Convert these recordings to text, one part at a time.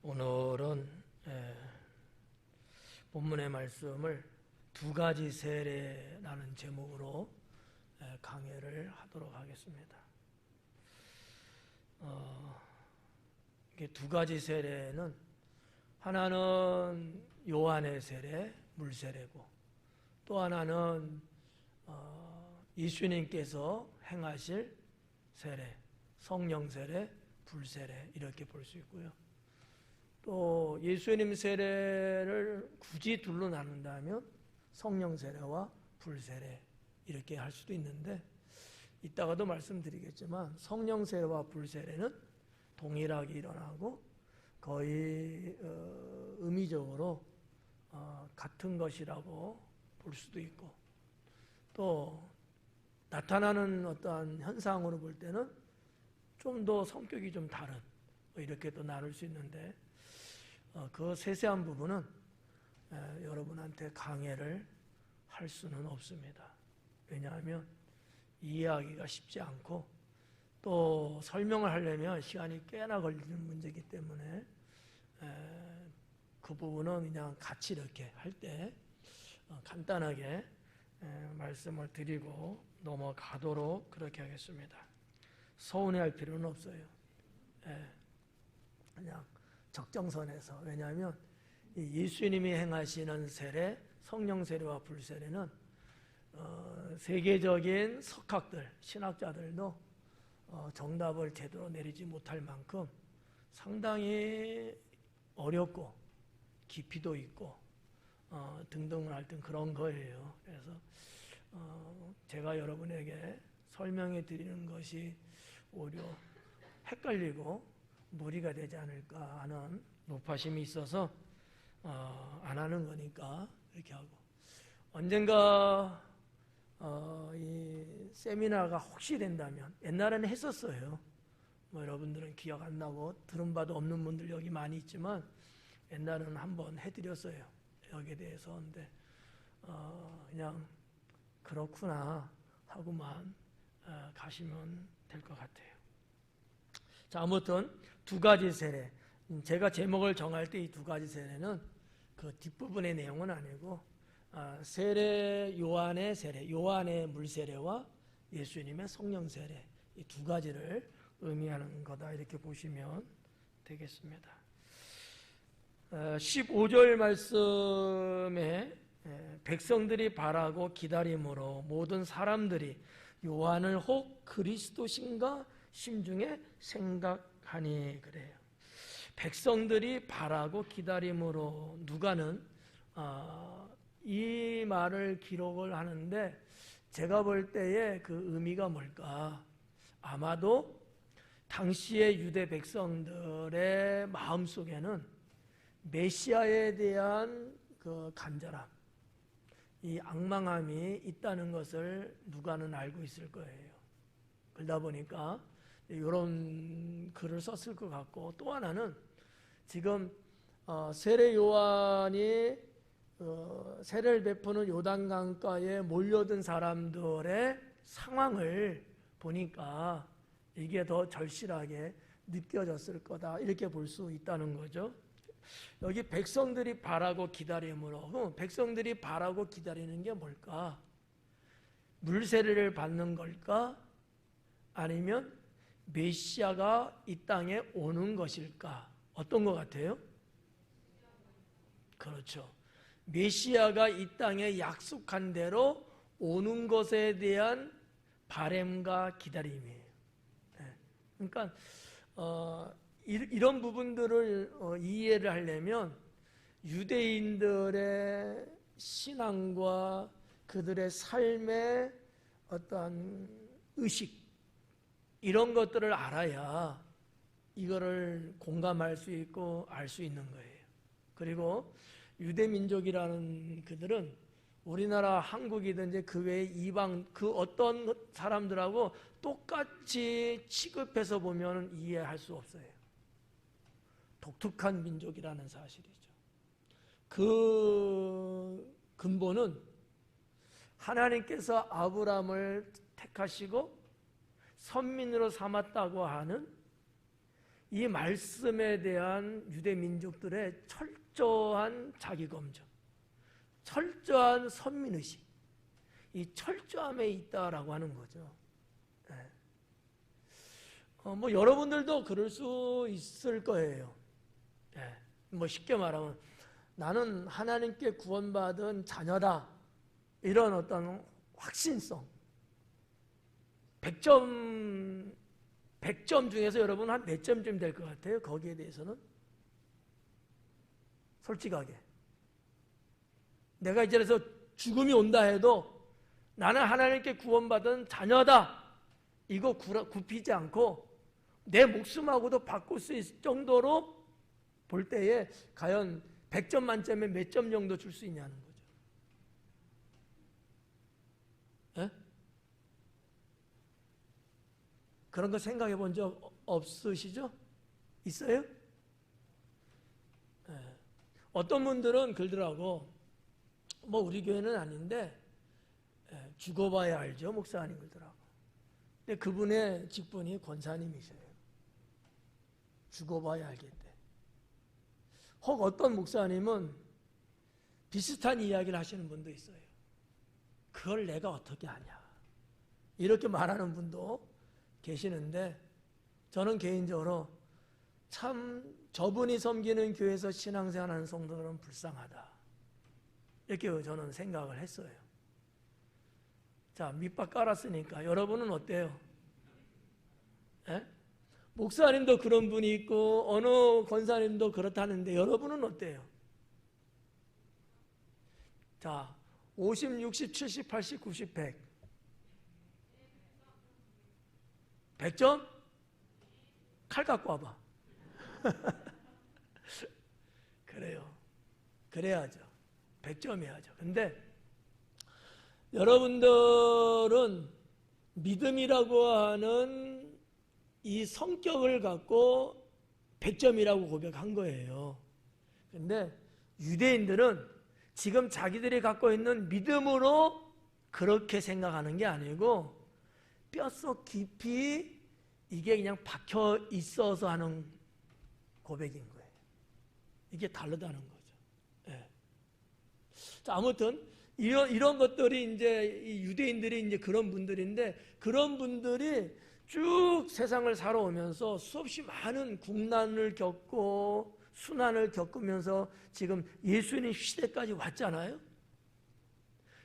오늘은 본문의 말씀을 두 가지 세례라는 제목으로 강해를 하도록 하겠습니다. 이게 두 가지 세례는 하나는 요한의 세례, 물세례고 또 하나는 예수님께서 행하실 세례, 성령 세례, 불세례 이렇게 볼 수 있고요. 또 예수님 세례를 굳이 둘로 나눈다면 성령 세례와 불세례 이렇게 할 수도 있는데 이따가도 말씀드리겠지만 성령 세례와 불세례는 동일하게 일어나고 거의 의미적으로 같은 것이라고 볼 수도 있고 또 나타나는 어떠한 현상으로 볼 때는 좀 더 성격이 좀 다른 이렇게 또 나눌 수 있는데 그 세세한 부분은 여러분한테 강해를 할 수는 없습니다. 왜냐하면 이해하기가 쉽지 않고 또 설명을 하려면 시간이 꽤나 걸리는 문제이기 때문에 그 부분은 그냥 같이 이렇게 할 때 간단하게 말씀을 드리고 넘어가도록 그렇게 하겠습니다. 서운해할 필요는 없어요. 그냥 적정선에서. 왜냐하면 예수님이 행하시는 세례, 성령 세례와 불세례는 세계적인 석학들, 신학자들도 정답을 제대로 내리지 못할 만큼 상당히 어렵고 깊이도 있고 등등을 할 땐 그런 거예요. 그래서 제가 여러분에게 설명해 드리는 것이 오히려 헷갈리고 무리가 되지 않을까 하는 높아심이 있어서 안 하는 거니까 이렇게 하고 언젠가 이 세미나가 혹시 된다면 옛날에는 했었어요. 뭐 여러분들은 기억 안 나고 들은 바도 없는 분들 여기 많이 있지만 옛날에는 한번 해드렸어요. 여기에 대해서. 근데 그냥 그렇구나 하고만 가시면 될 것 같아요. 자, 아무튼 두 가지 세례. 제가 제목을 정할 때 이 두 가지 세례는 그 뒷부분의 내용은 아니고 세례, 요한의 세례, 요한의 물세례와 예수님의 성령 세례 이 두 가지를 의미하는 거다 이렇게 보시면 되겠습니다. 15절 말씀에 백성들이 바라고 기다림으로 모든 사람들이 요한을 혹 그리스도신가 심중에 생각하니 그래요. 백성들이 바라고 기다림으로 누가는 이 말을 기록을 하는데 제가 볼 때의 그 의미가 뭘까? 아마도 당시의 유대 백성들의 마음속에는 메시아에 대한 그 간절함, 이 앙망함이 있다는 것을 누가는 알고 있을 거예요. 그러다 보니까 이런 글을 썼을 것 같고 또 하나는 지금 세례 요한이 세례를 베푸는 요단강가에 몰려든 사람들의 상황을 보니까 이게 더 절실하게 느껴졌을 거다 이렇게 볼 수 있다는 거죠. 여기 백성들이 바라고 기다림으로 백성들이 바라고 기다리는 게 뭘까? 물세례를 받는 걸까? 아니면 메시아가 이 땅에 오는 것일까? 어떤 것 같아요? 그렇죠. 메시아가 이 땅에 약속한 대로 오는 것에 대한 바람과 기다림이에요. 그러니까 이런 부분들을 이해를 하려면 유대인들의 신앙과 그들의 삶의 어떠한 의식 이런 것들을 알아야 이거를 공감할 수 있고 알 수 있는 거예요. 그리고 유대민족이라는 그들은 우리나라 한국이든지 그 외에 이방 그 어떤 사람들하고 똑같이 취급해서 보면 이해할 수 없어요. 독특한 민족이라는 사실이죠. 그 근본은 하나님께서 아브라함을 택하시고 선민으로 삼았다고 하는 이 말씀에 대한 유대 민족들의 철저한 자기검증, 철저한 선민의식, 이 철저함에 있다라고 하는 거죠. 뭐 여러분들도 그럴 수 있을 거예요. 뭐 쉽게 말하면 나는 하나님께 구원받은 자녀다, 이런 어떤 확신성. 100점 중에서 여러분 한 몇 점쯤 될 것 같아요? 거기에 대해서는? 솔직하게. 내가 이제 그래서 죽음이 온다 해도 나는 하나님께 구원받은 자녀다, 이거 굽히지 않고 내 목숨하고도 바꿀 수 있을 정도로 볼 때에 과연 100점 만점에 몇 점 정도 줄 수 있냐는 거죠. 에? 그런 거 생각해 본 적 없으시죠? 있어요? 어떤 분들은 그러더라고. 뭐 우리 교회는 아닌데 죽어봐야 알죠, 목사님 그러더라고. 근데 그분의 직분이 권사님이세요. 죽어봐야 알겠대. 혹 어떤 목사님은 비슷한 이야기를 하시는 분도 있어요. 그걸 내가 어떻게 아냐, 이렇게 말하는 분도 계시는데, 저는 개인적으로 참 저분이 섬기는 교회에서 신앙생활하는 성도들은 불쌍하다, 이렇게 저는 생각을 했어요. 자, 밑밥 깔았으니까 여러분은 어때요? 목사님도 그런 분이 있고 어느 권사님도 그렇다는데 여러분은 어때요? 자, 50, 60, 70, 80, 90, 100. 100점? 칼 갖고 와봐. 그래요. 그래야죠. 100점 해야죠. 근데 여러분들은 믿음이라고 하는 이 성격을 갖고 100점이라고 고백한 거예요. 근데 유대인들은 지금 자기들이 갖고 있는 믿음으로 그렇게 생각하는 게 아니고 뼛속 깊이 이게 그냥 박혀 있어서 하는 고백인 거예요. 이게 다르다는 거죠. 자, 아무튼 이런 것들이 이제 유대인들이 이제 그런 분들인데, 그런 분들이 쭉 세상을 살아오면서 수없이 많은 국난을 겪고 수난을 겪으면서 지금 예수님 시대까지 왔잖아요.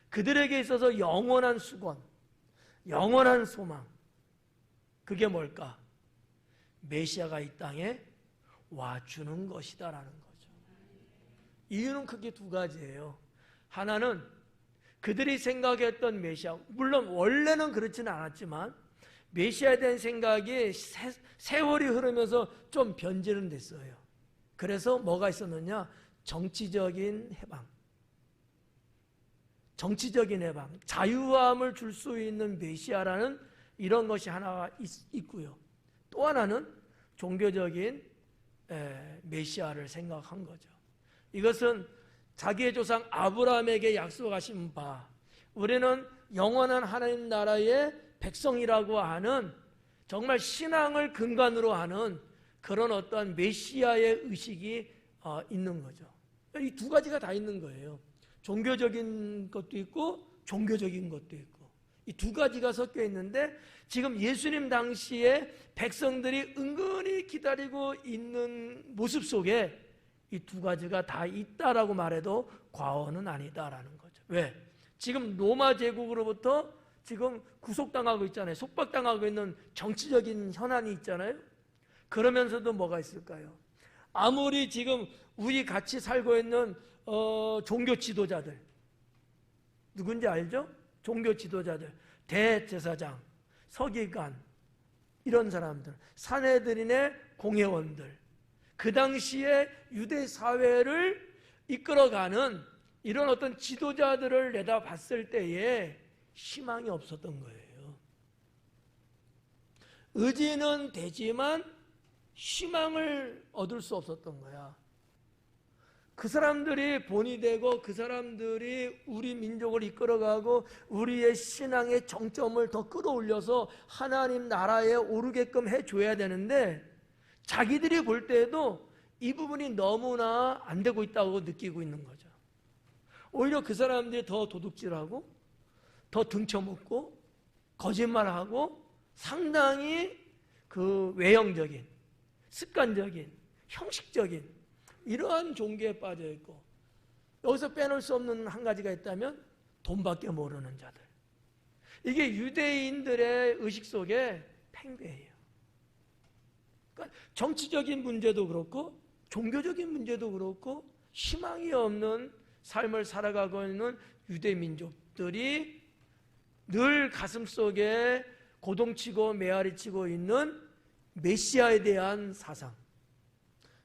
그들에게 있어서 영원한 수건, 영원한 소망, 그게 뭘까? 메시아가 이 땅에 와주는 것이다라는 거죠. 이유는 크게 두 가지예요. 하나는 그들이 생각했던 메시아, 물론 원래는 그렇지는 않았지만 메시아에 대한 생각이 세월이 흐르면서 좀 변질은 됐어요. 그래서 뭐가 있었느냐? 정치적인 해방, 정치적인 해방, 자유함을 줄 수 있는 메시아라는 이런 것이 하나가 있고요. 또 하나는 종교적인 메시아를 생각한 거죠. 이것은 자기의 조상 아브라함에게 약속하신 바, 우리는 영원한 하나님 나라의 백성이라고 하는, 정말 신앙을 근간으로 하는 그런 어떠한 메시아의 의식이 있는 거죠. 이 두 가지가 다 있는 거예요. 종교적인 것도 있고 종교적인 것도 있고, 이 두 가지가 섞여 있는데, 지금 예수님 당시에 백성들이 은근히 기다리고 있는 모습 속에 이 두 가지가 다 있다라고 말해도 과언은 아니다라는 거죠. 왜? 지금 로마 제국으로부터 지금 구속당하고 있잖아요. 속박당하고 있는 정치적인 현안이 있잖아요. 그러면서도 뭐가 있을까요? 아무리 지금 우리 같이 살고 있는 종교 지도자들, 누군지 알죠? 종교 지도자들, 대제사장, 서기관, 이런 사람들, 산헤드린의 공회원들, 그 당시에 유대 사회를 이끌어가는 이런 어떤 지도자들을 내다봤을 때에 희망이 없었던 거예요. 의지는 되지만 희망을 얻을 수 없었던 거야. 그 사람들이 본이 되고 그 사람들이 우리 민족을 이끌어가고 우리의 신앙의 정점을 더 끌어올려서 하나님 나라에 오르게끔 해줘야 되는데, 자기들이 볼 때에도 이 부분이 너무나 안 되고 있다고 느끼고 있는 거죠. 오히려 그 사람들이 더 도둑질하고 더 등쳐먹고 거짓말하고 상당히 그 외형적인, 습관적인, 형식적인 이러한 종교에 빠져 있고, 여기서 빼놓을 수 없는 한 가지가 있다면 돈밖에 모르는 자들. 이게 유대인들의 의식 속에 팽배해요. 그러니까 정치적인 문제도 그렇고 종교적인 문제도 그렇고 희망이 없는 삶을 살아가고 있는 유대 민족들이 늘 가슴속에 고동치고 메아리치고 있는 메시아에 대한 사상.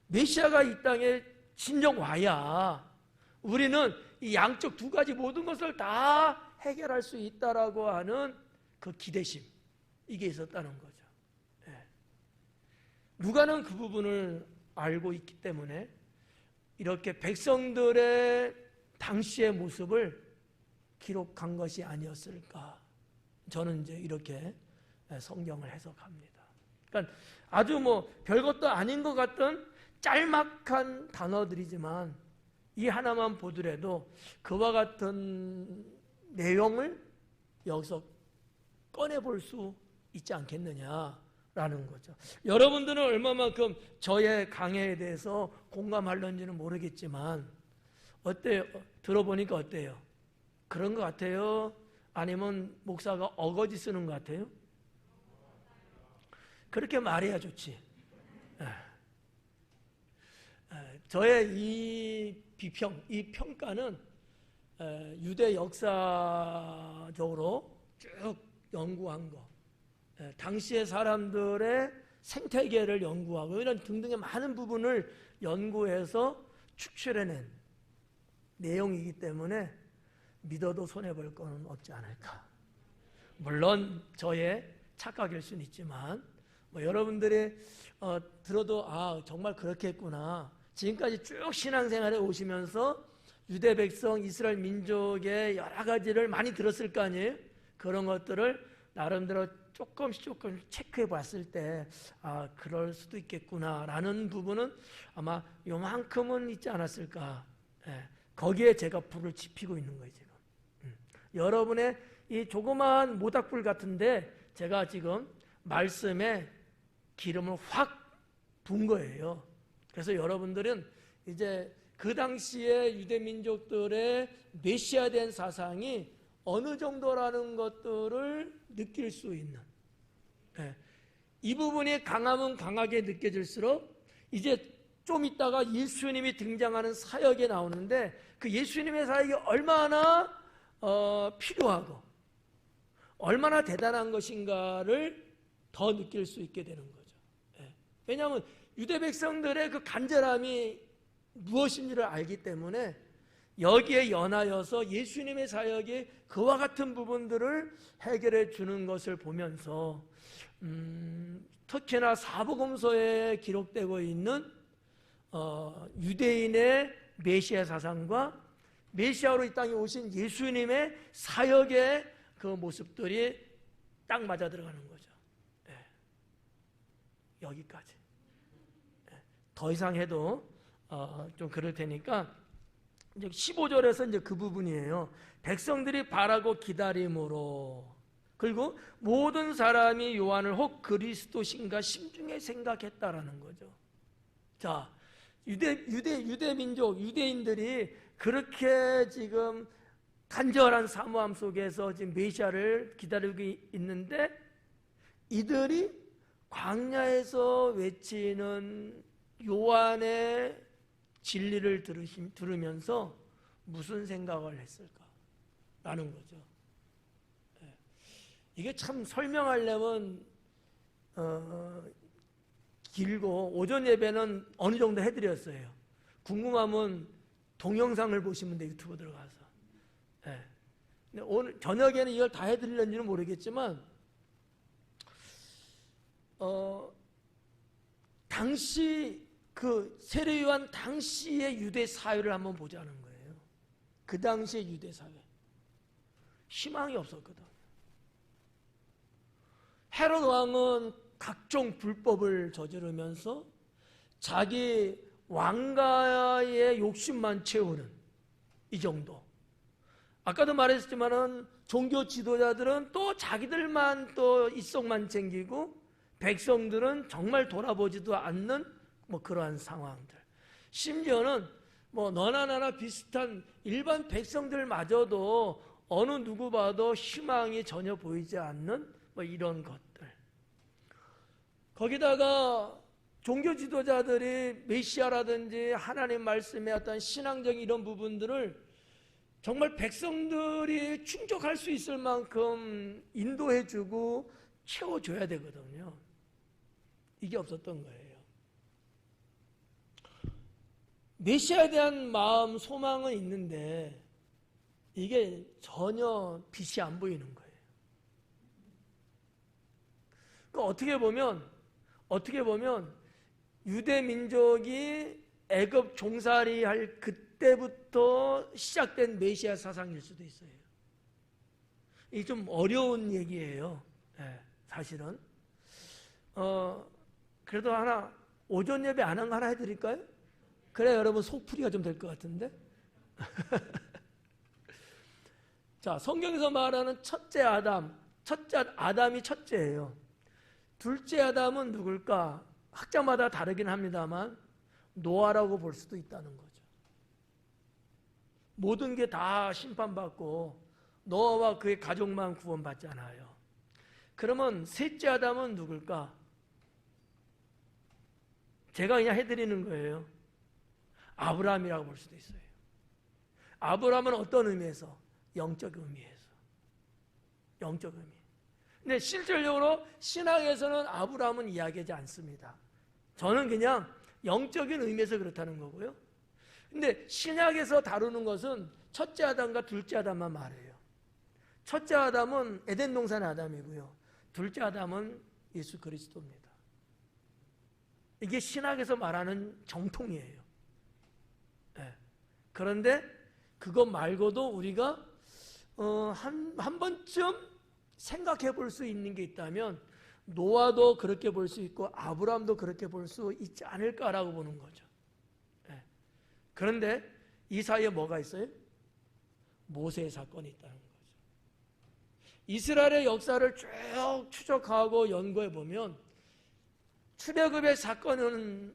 메시아가 이 땅에 진정 와야 우리는 이 양쪽 두 가지 모든 것을 다 해결할 수 있다라고 하는 그 기대심, 이게 있었다는 거죠. 누가는 그 부분을 알고 있기 때문에 이렇게 백성들의 당시의 모습을 기록한 것이 아니었을까. 저는 이제 이렇게 성경을 해석합니다. 그러니까 아주 뭐 별것도 아닌 것 같던 짤막한 단어들이지만 이 하나만 보더라도 그와 같은 내용을 여기서 꺼내볼 수 있지 않겠느냐라는 거죠. 여러분들은 얼마만큼 저의 강해에 대해서 공감할런지는 모르겠지만 어때요? 들어보니까 어때요? 그런 것 같아요? 아니면 목사가 어거지 쓰는 것 같아요? 그렇게 말해야 좋지. 저의 이 비평, 이 평가는 유대 역사적으로 쭉 연구한 거, 당시의 사람들의 생태계를 연구하고 이런 등등의 많은 부분을 연구해서 추출해낸 내용이기 때문에 믿어도 손해볼 거는 없지 않을까. 물론 저의 착각일 수는 있지만 뭐 여러분들이 들어도 정말 그렇게 했구나. 지금까지 쭉 신앙생활에 오시면서 유대 백성 이스라엘 민족의 여러 가지를 많이 들었을 거 아니에요. 그런 것들을 나름대로 조금씩 체크해 봤을 때 그럴 수도 있겠구나라는 부분은 아마 요만큼은 있지 않았을까. 거기에 제가 불을 지피고 있는 거예요 지금. 여러분의 이 조그마한 모닥불 같은데 제가 지금 말씀에 기름을 확 분 거예요. 그래서 여러분들은 이제 그 당시에 유대 민족들의 메시아에 대한 사상이 어느 정도라는 것들을 느낄 수 있는, 이 부분이 강하면 강하게 느껴질수록 이제 좀 있다가 예수님이 등장하는 사역에 나오는데 그 예수님의 사역이 얼마나 필요하고 얼마나 대단한 것인가를 더 느낄 수 있게 되는 거죠. 왜냐하면 유대 백성들의 그 간절함이 무엇인지를 알기 때문에 여기에 연하여서 예수님의 사역이 그와 같은 부분들을 해결해 주는 것을 보면서 특히나 사복음서에 기록되고 있는 유대인의 메시아 사상과 메시아로 이 땅에 오신 예수님의 사역의 그 모습들이 딱 맞아 들어가는 거죠. 여기까지. 더 이상 해도 좀 그럴 테니까 이제 15절에서 이제 그 부분이에요. 백성들이 바라고 기다림으로, 그리고 모든 사람이 요한을 혹 그리스도신가 심중에 생각했다라는 거죠. 자, 유대 민족, 유대인들이 그렇게 지금 간절한 사모함 속에서 지금 메시아를 기다리고 있는데 이들이 광야에서 외치는 요한의 진리를 들으면서 무슨 생각을 했을까라는 거죠. 이게 참 설명하려면 길고 오전 예배는 어느 정도 해드렸어요. 궁금하면 동영상을 보시면 돼요. 유튜브 들어가서. 근데 오늘 저녁에는 이걸 다 해드리려는지는 모르겠지만 당시 그 세례요한 당시의 유대 사회를 한번 보자는 거예요. 그 당시의 유대 사회 희망이 없었거든. 헤롯 왕은 각종 불법을 저지르면서 자기 왕가의 욕심만 채우는 이 정도. 아까도 말했지만은 종교 지도자들은 또 자기들만 또 입속만 챙기고 백성들은 정말 돌아보지도 않는 뭐 그러한 상황들. 심지어는 뭐 너나 나나 비슷한 일반 백성들마저도 어느 누구 봐도 희망이 전혀 보이지 않는 뭐 이런 것들. 거기다가 종교 지도자들이 메시아라든지 하나님 말씀의 어떤 신앙적인 이런 부분들을 정말 백성들이 충족할 수 있을 만큼 인도해주고 채워줘야 되거든요. 이게 없었던 거예요. 메시아에 대한 마음, 소망은 있는데 이게 전혀 빛이 안 보이는 거예요. 그러니까 어떻게 보면 유대 민족이 애굽 종살이 할 그때부터 시작된 메시아 사상일 수도 있어요. 이게 좀 어려운 얘기예요. 네, 사실은. 그래도 하나 오전 예배 안 한 거 하나 해드릴까요? 그래 여러분 속풀이가 좀 될 것 같은데. 자, 성경에서 말하는 첫째 아담이 첫째예요. 둘째 아담은 누굴까? 학자마다 다르긴 합니다만 노아라고 볼 수도 있다는 거죠. 모든 게 다 심판받고 노아와 그의 가족만 구원받잖아요. 그러면 셋째 아담은 누굴까? 제가 그냥 해드리는 거예요. 아브라함이라고 볼 수도 있어요. 아브라함은 어떤 의미에서? 영적 의미에서. 영적 의미. 근데 실질적으로 신학에서는 아브라함은 이야기하지 않습니다. 저는 그냥 영적인 의미에서 그렇다는 거고요. 근데 신약에서 다루는 것은 첫째 아담과 둘째 아담만 말해요. 첫째 아담은 에덴 동산의 아담이고요. 둘째 아담은 예수 그리스도입니다. 이게 신학에서 말하는 정통이에요. 네. 그런데 그것 말고도 우리가 한 번쯤 생각해 볼 수 있는 게 있다면 노아도 그렇게 볼 수 있고 아브라함도 그렇게 볼 수 있지 않을까라고 보는 거죠. 네. 그런데 이 사이에 뭐가 있어요? 모세의 사건이 있다는 거죠. 이스라엘의 역사를 쭉 추적하고 연구해 보면 출애굽의 사건은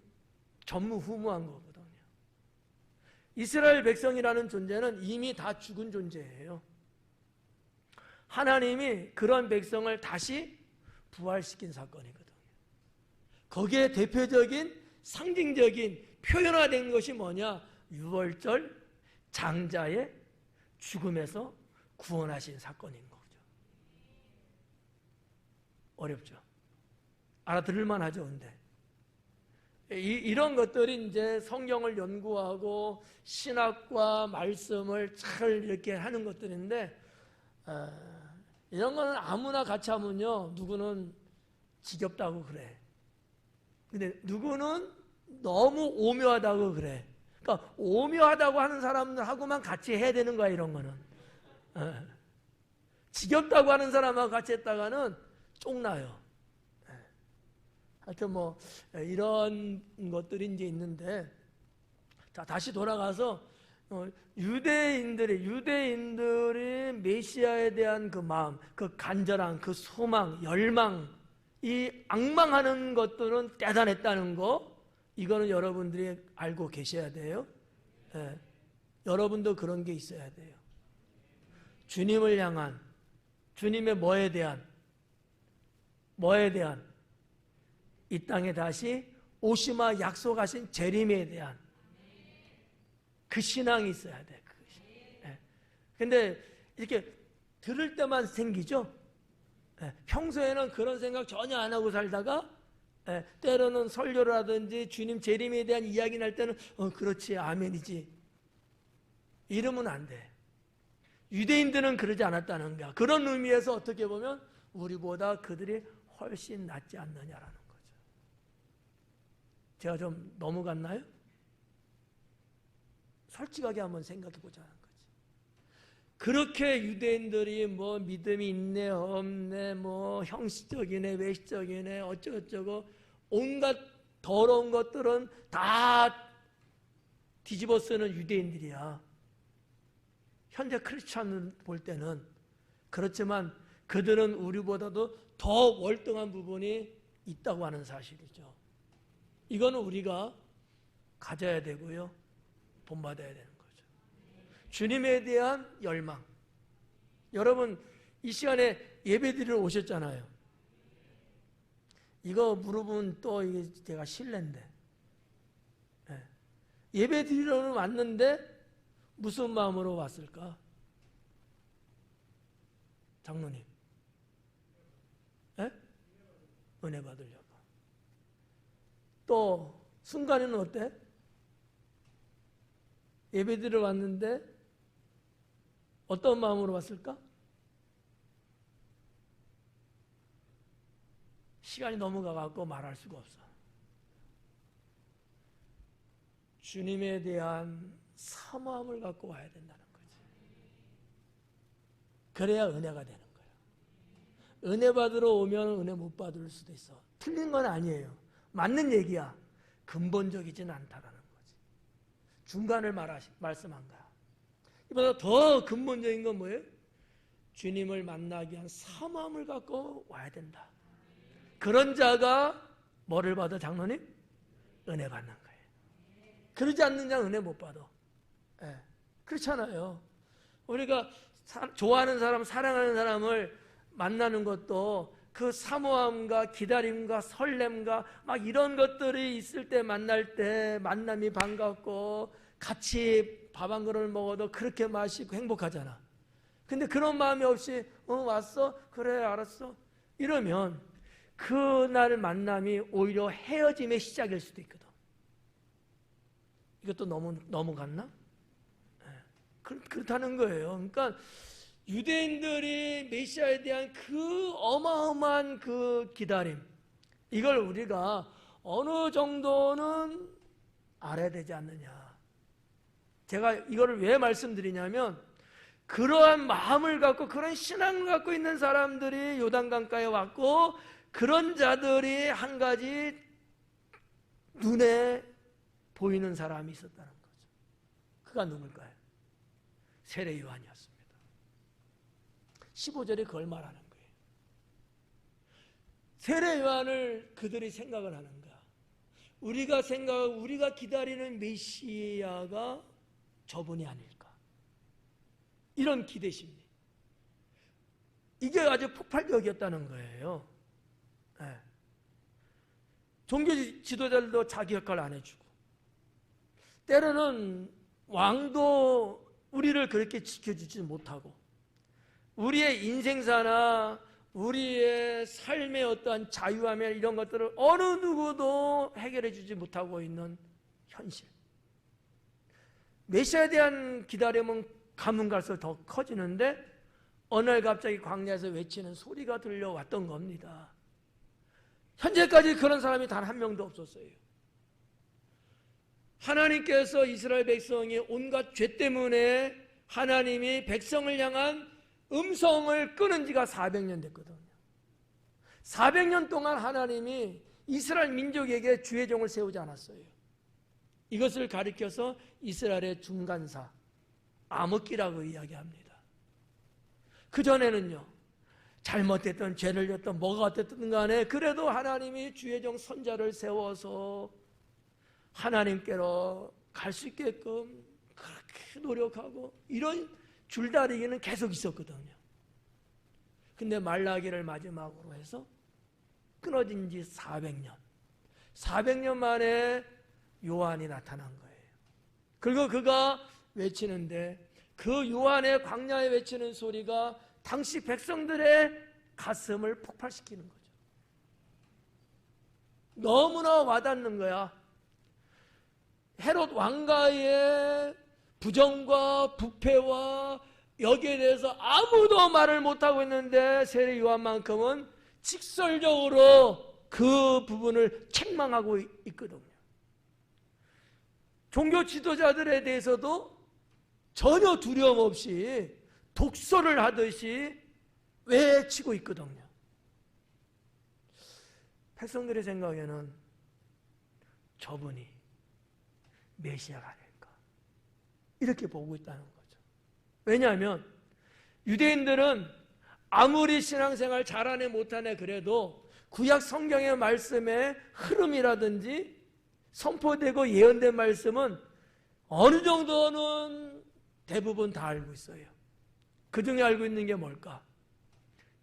전무후무한 거거든요. 이스라엘 백성이라는 존재는 이미 다 죽은 존재예요. 하나님이 그런 백성을 다시 부활시킨 사건이거든요. 거기에 대표적인 상징적인 표현화된 것이 뭐냐? 유월절 장자의 죽음에서 구원하신 사건인 거죠. 어렵죠? 알아들을만 하죠, 근데. 이런 것들이 이제 성경을 연구하고 신학과 말씀을 잘 이렇게 하는 것들인데, 이런 거는 아무나 같이 하면요, 누구는 지겹다고 그래. 근데 누구는 너무 오묘하다고 그래. 그러니까 오묘하다고 하는 사람들하고만 같이 해야 되는 거야, 이런 거는. 지겹다고 하는 사람하고 같이 했다가는 쫑나요. 하여튼 뭐 이런 것들이 이제 있는데, 자, 다시 돌아가서 유대인들이 메시아에 대한 그 마음, 그 간절한 그 소망, 열망, 이 앙망하는 것들은 대단했다는 거, 이거는 여러분들이 알고 계셔야 돼요. 예. 여러분도 그런 게 있어야 돼요. 주님을 향한, 주님의 뭐에 대한 이 땅에 다시 오시마 약속하신 재림에 대한 그 신앙이 있어야 돼. 근데 이렇게 들을 때만 생기죠. 평소에는 그런 생각 전혀 안 하고 살다가 때로는 설교라든지 주님 재림에 대한 이야기 날 때는 그렇지, 아멘이지, 이러면 안 돼. 유대인들은 그러지 않았다는 거야. 그런 의미에서 어떻게 보면 우리보다 그들이 훨씬 낫지 않느냐라는 거죠. 제가 좀 넘어갔나요? 솔직하게 한번 생각해 보자는 거지. 그렇게 유대인들이 뭐 믿음이 있네 없네 뭐 형식적이네 외식적이네 어쩌고저쩌고 온갖 더러운 것들은 다 뒤집어 쓰는 유대인들이야. 현재 크리스찬을 볼 때는. 그렇지만 그들은 우리보다도 더 월등한 부분이 있다고 하는 사실이죠. 이거는 우리가 가져야 되고요, 본받아야 되는 거죠. 주님에 대한 열망. 여러분 이 시간에 예배드리러 오셨잖아요. 이거 물어보면 또 이게 제가 실례인데, 예배드리러 왔는데 무슨 마음으로 왔을까? 장로님, 은혜 받으려고. 또 순간에는 어때? 예배드리러 왔는데 어떤 마음으로 왔을까? 시간이 넘어가갖고 말할 수가 없어. 주님에 대한 사모함을 갖고 와야 된다는 거지. 그래야 은혜가 되는 거야. 은혜 받으러 오면 은혜 못 받을 수도 있어. 틀린 건 아니에요. 맞는 얘기야. 근본적이지는 않다라는 거지. 중간을 말씀한 거야. 이보다 더 근본적인 건 뭐예요? 주님을 만나기 위한 사모함을 갖고 와야 된다. 그런 자가 뭐를 받아, 장로님? 은혜 받는 거예요. 그러지 않는 자는 은혜 못 받아. 그렇잖아요. 우리가 좋아하는 사람, 사랑하는 사람을 만나는 것도 그 사모함과 기다림과 설렘과 막 이런 것들이 있을 때 만날 때 만남이 반갑고 같이 밥 한 그릇을 먹어도 그렇게 맛있고 행복하잖아. 근데 그런 마음이 없이 왔어? 그래 알았어. 이러면 그날 만남이 오히려 헤어짐의 시작일 수도 있거든. 이것도 너무 갔나? 그렇다는 거예요. 그러니까 유대인들이 메시아에 대한 그 어마어마한 그 기다림, 이걸 우리가 어느 정도는 알아야 되지 않느냐. 제가 이거를 왜 말씀드리냐면, 그러한 마음을 갖고 그런 신앙을 갖고 있는 사람들이 요단강가에 왔고, 그런 자들이 한 가지 눈에 보이는 사람이 있었다는 거죠. 그가 누굴까요? 세례 요한이었습니다. 15절에 그걸 말하는 거예요. 세례 요한을 그들이 생각을 하는 거야. 우리가 기다리는 메시아가 저분이 아닐까. 이런 기대심이. 이게 아주 폭발적이었다는 거예요. 종교 지도자들도 자기 역할을 안 해주고, 때로는 왕도 우리를 그렇게 지켜주지 못하고, 우리의 인생사나 우리의 삶의 어떠한 자유함이나 이런 것들을 어느 누구도 해결해 주지 못하고 있는 현실. 메시아에 대한 기다림은 가면 갈수록 더 커지는데, 어느 날 갑자기 광야에서 외치는 소리가 들려왔던 겁니다. 현재까지 그런 사람이 단 한 명도 없었어요. 하나님께서 이스라엘 백성이 온갖 죄 때문에 하나님이 백성을 향한 음성을 끊은 지가 400년 됐거든요. 400년 동안 하나님이 이스라엘 민족에게 주의 종을 세우지 않았어요. 이것을 가리켜서 이스라엘의 중간사, 암흑기라고 이야기합니다. 그전에는요, 잘못됐던 죄를 졌던 뭐가 됐든 간에 그래도 하나님이 주의 종 선자를 세워서 하나님께로 갈 수 있게끔 그렇게 노력하고 이런 줄다리기는 계속 있었거든요. 근데 말라기를 마지막으로 해서 끊어진 지 400년. 400년 만에 요한이 나타난 거예요. 그리고 그가 외치는데, 그 요한의 광야에 외치는 소리가 당시 백성들의 가슴을 폭발시키는 거죠. 너무나 와닿는 거야. 헤롯 왕가의 부정과 부패와 여기에 대해서 아무도 말을 못하고 있는데 세례 요한만큼은 직설적으로 그 부분을 책망하고 있거든요. 종교 지도자들에 대해서도 전혀 두려움 없이 독서를 하듯이 외치고 있거든요. 백성들의 생각에는 저분이 메시아가 아닐까 이렇게 보고 있다는 거죠. 왜냐하면 유대인들은 아무리 신앙생활 잘하네 못하네 그래도 구약 성경의 말씀의 흐름이라든지 선포되고 예언된 말씀은 어느 정도는 대부분 다 알고 있어요. 그 중에 알고 있는 게 뭘까?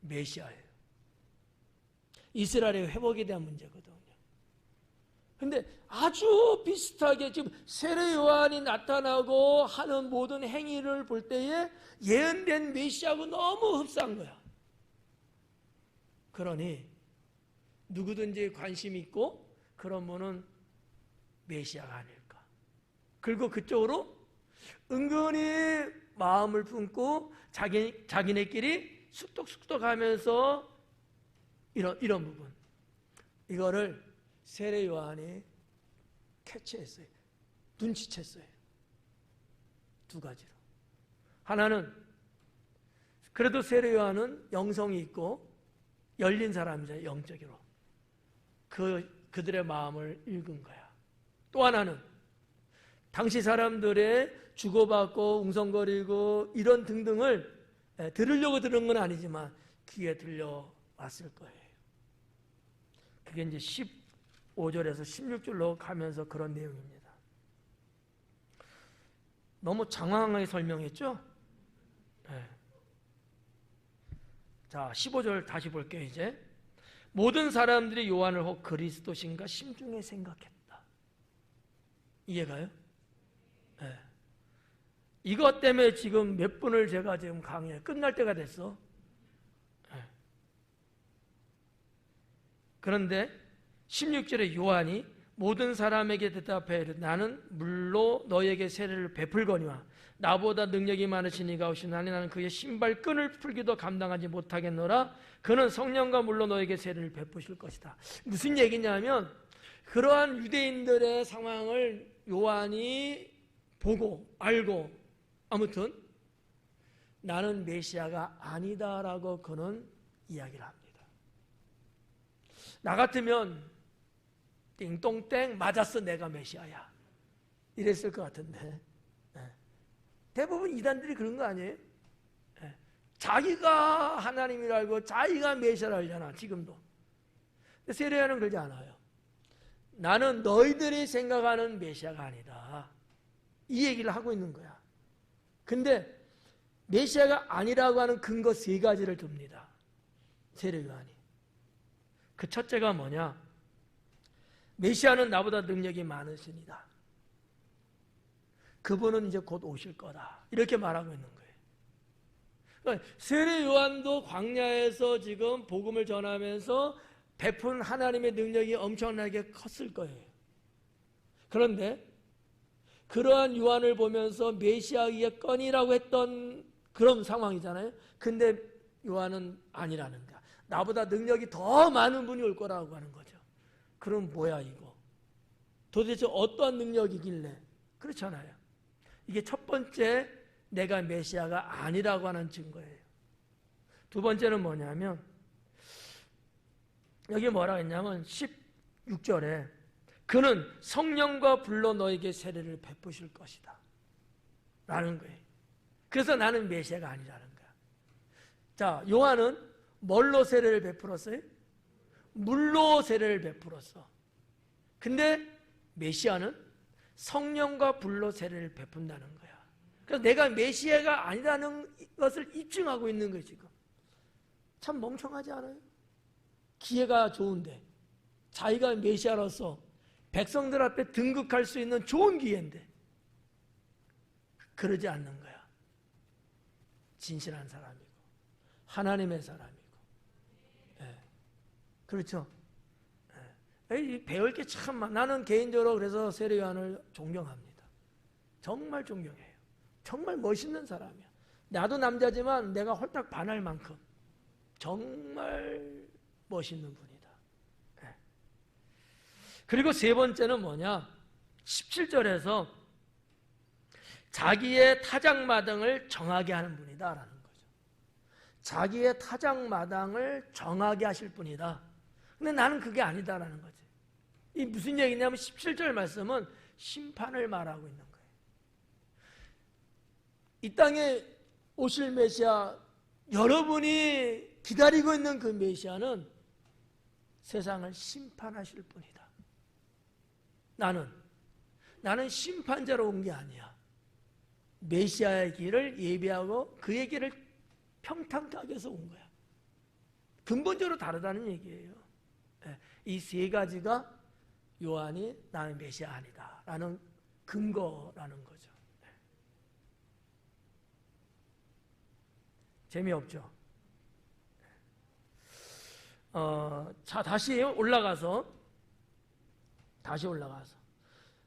메시아예요. 이스라엘의 회복에 대한 문제거든요. 근데 아주 비슷하게 지금 세례 요한이 나타나고 하는 모든 행위를 볼 때에 예언된 메시아하고 너무 흡사한 거야. 그러니 누구든지 관심 있고 그런 분은 메시아가 아닐까. 그리고 그쪽으로 은근히 마음을 품고 자기네끼리 숙덕숙덕 하면서 이런 부분. 이거를 세례 요한이 캐치했어요. 눈치챘어요. 두 가지로. 하나는 그래도 세례 요한은 영성이 있고 열린 사람이잖아요. 영적으로. 그들의 마음을 읽은 거야. 또 하나는 당시 사람들의 주고받고 웅성거리고 이런 등등을 들으려고 들은 건 아니지만 귀에 들려왔을 거예요. 그게 이제 15절에서 16절로 가면서 그런 내용입니다. 너무 장황하게 설명했죠? 네. 자, 15절 다시 볼게요. 이제 모든 사람들이 요한을 혹 그리스도신가 심중에 생각했다. 이해가요? 네. 이것 때문에 지금 몇 분을 제가 지금 강의에 끝날 때가 됐어. 네. 그런데 16절에 요한이 모든 사람에게 대답해 나는 물로 너에게 세례를 베풀거니와 나보다 능력이 많으신 이가 오시나니 나는 그의 신발끈을 풀기도 감당하지 못하겠노라. 그는 성령과 물로 너에게 세례를 베푸실 것이다. 무슨 얘기냐면 그러한 유대인들의 상황을 요한이 보고 알고 아무튼 나는 메시아가 아니다라고 그는 이야기를 합니다. 나 같으면 띵동땡 맞았어 내가 메시아야 이랬을 것 같은데 대부분 이단들이 그런 거 아니에요? 자기가 하나님이라 알고 자기가 메시아라 알잖아 지금도. 세례야는 그러지 않아요. 나는 너희들이 생각하는 메시아가 아니다 이 얘기를 하고 있는 거야. 근데 메시아가 아니라고 하는 근거 세 가지를 듭니다. 세례 요한이. 그 첫째가 뭐냐? 메시아는 나보다 능력이 많으시니다. 그분은 이제 곧 오실 거다. 이렇게 말하고 있는 거예요. 그러니까 세례 요한도 광야에서 지금 복음을 전하면서 베푼 하나님의 능력이 엄청나게 컸을 거예요. 그런데 그러한 요한을 보면서 메시아의 건이라고 했던 그런 상황이잖아요. 근데 요한은 아니라는 거야. 나보다 능력이 더 많은 분이 올 거라고 하는 거죠. 그럼 뭐야 이거? 도대체 어떠한 능력이길래? 그렇잖아요. 이게 첫 번째 내가 메시아가 아니라고 하는 증거예요. 두 번째는 뭐냐면 여기 뭐라 했냐면 16절에 그는 성령과 불로 너에게 세례를 베푸실 것이다 라는 거예요. 그래서 나는 메시아가 아니라는 거야. 자, 요한은 뭘로 세례를 베풀었어요? 물로 세례를 베풀었어. 근데 메시아는 성령과 불로 세례를 베푼다는 거야. 그래서 내가 메시아가 아니라는 것을 입증하고 있는 거예요 지금. 참 멍청하지 않아요? 기회가 좋은데 자기가 메시아로서 백성들 앞에 등극할 수 있는 좋은 기회인데 그러지 않는 거야. 진실한 사람이고 하나님의 사람이고 그렇죠? 배울 게 참 많아. 나는 개인적으로 그래서 세례 요한을 존경합니다. 정말 존경해요. 정말 멋있는 사람이야. 나도 남자지만 내가 홀딱 반할 만큼 정말 멋있는 분이다. 그리고 세 번째는 뭐냐? 17절에서 자기의 타작마당을 정하게 하는 분이다라는 거예요. 자기의 타작마당을 정하게 하실 분이다. 근데 나는 그게 아니다라는 거지. 이 무슨 얘기냐면 17절 말씀은 심판을 말하고 있는 거예요. 이 땅에 오실 메시아, 여러분이 기다리고 있는 그 메시아는 세상을 심판하실 분이다. 나는 심판자로 온 게 아니야. 메시아의 길을 예비하고 그의 길을 평탄케 하기 위해서 온 거야. 근본적으로 다르다는 얘기예요. 이 세 가지가 요한이 나의 메시아 아니다 라는 근거라는 거죠. 재미없죠? 자, 다시 올라가서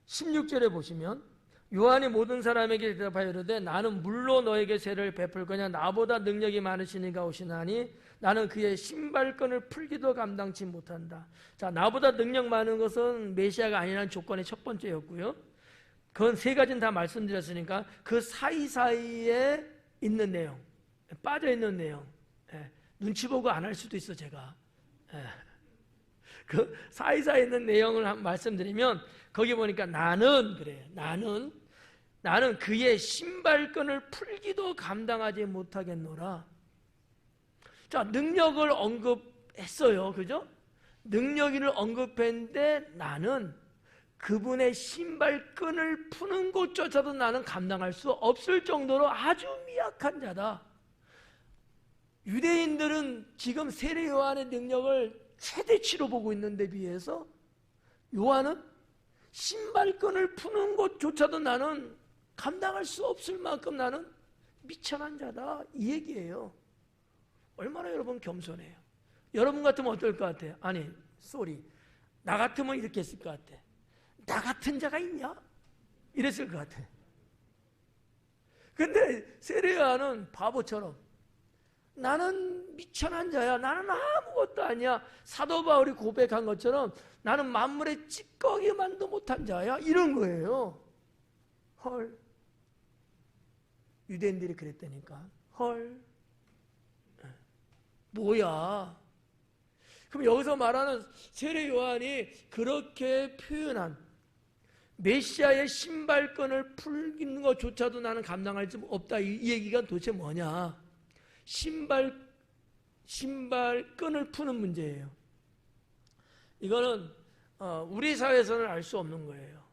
16절에 보시면 요한이 모든 사람에게 대답하여 이르되 나는 물로 너에게 죄를 베풀 거냐 나보다 능력이 많으시니가 오시나니 나는 그의 신발끈을 풀기도 감당치 못한다. 자, 나보다 능력 많은 것은 메시아가 아니라는 조건의 첫 번째였고요. 그건 세 가지는 다 말씀드렸으니까 그 사이사이에 있는 내용, 빠져있는 내용, 눈치 보고 안 할 수도 있어 제가. 그 사이사이에 있는 내용을 말씀드리면 거기 보니까 나는 그래. 나는 그의 신발끈을 풀기도 감당하지 못하겠노라. 자, 능력을 언급했어요. 그죠? 능력을 언급했는데 나는 그분의 신발끈을 푸는 것조차도 나는 감당할 수 없을 정도로 아주 미약한 자다. 유대인들은 지금 세례 요한의 능력을 최대치로 보고 있는데 비해서 요한은 신발끈을 푸는 것조차도 나는 감당할 수 없을 만큼 나는 미천한 자다. 이 얘기예요. 얼마나 여러분 겸손해요. 여러분 같으면 어떨 것 같아요? 아니, 나 같으면 이렇게 했을 것 같아. 나 같은 자가 있냐? 이랬을 것 같아. 근데 세례 요한은 바보처럼 나는 미천한 자야. 나는 아무것도 아니야. 사도 바울이 고백한 것처럼 나는 만물의 찌꺼기만도 못한 자야. 이런 거예요. 헐. 유대인들이 그랬다니까. 헐. 뭐야. 그럼 여기서 말하는 세례 요한이 그렇게 표현한 메시아의 신발끈을 풀기는 것조차도 나는 감당할 수 없다. 이 얘기가 도대체 뭐냐. 신발끈을 푸는 문제예요. 이거는 우리 사회에서는 알 수 없는 거예요.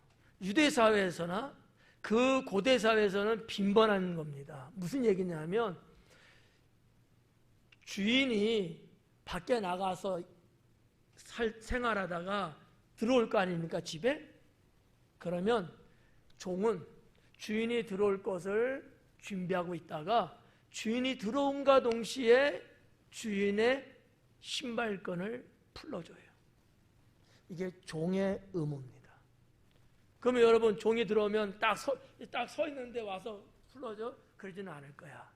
유대 사회에서나 그 고대 사회에서는 빈번한 겁니다. 무슨 얘기냐면 주인이 밖에 나가서 생활하다가 들어올 거 아닙니까? 집에? 그러면 종은 주인이 들어올 것을 준비하고 있다가 주인이 들어온과 동시에 주인의 신발끈을 풀어줘요. 이게 종의 의무입니다. 그러면 여러분 종이 들어오면 딱 서 있는데 와서 풀어줘? 그러지는 않을 거야.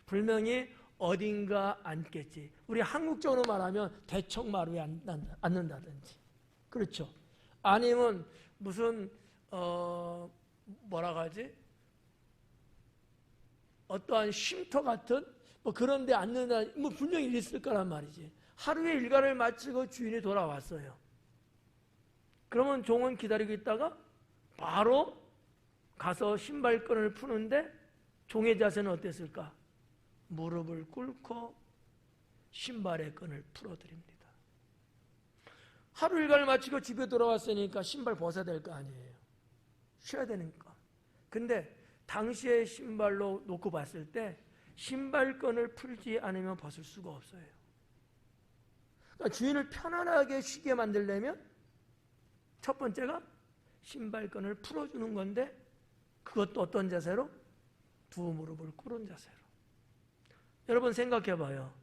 분명히 어딘가 앉겠지. 우리 한국적으로 말하면 대청마루에 앉는다든지. 그렇죠. 아니면 무슨 뭐라고 하지? 어떠한 쉼터 같은 뭐 그런 데 앉는다, 뭐 분명히 있을 거란 말이지. 하루의 일과를 마치고 주인이 돌아왔어요. 그러면 종은 기다리고 있다가 바로 가서 신발끈을 푸는데 종의 자세는 어땠을까? 무릎을 꿇고 신발의 끈을 풀어드립니다. 하루 일과를 마치고 집에 돌아왔으니까 신발 벗어야 될 거 아니에요. 쉬어야 되니까. 근데 당시의 신발로 놓고 봤을 때 신발끈을 풀지 않으면 벗을 수가 없어요. 그러니까 주인을 편안하게 쉬게 만들려면 첫 번째가 신발끈을 풀어주는 건데 그것도 어떤 자세로? 두 무릎을 꿇은 자세로. 여러분 생각해봐요.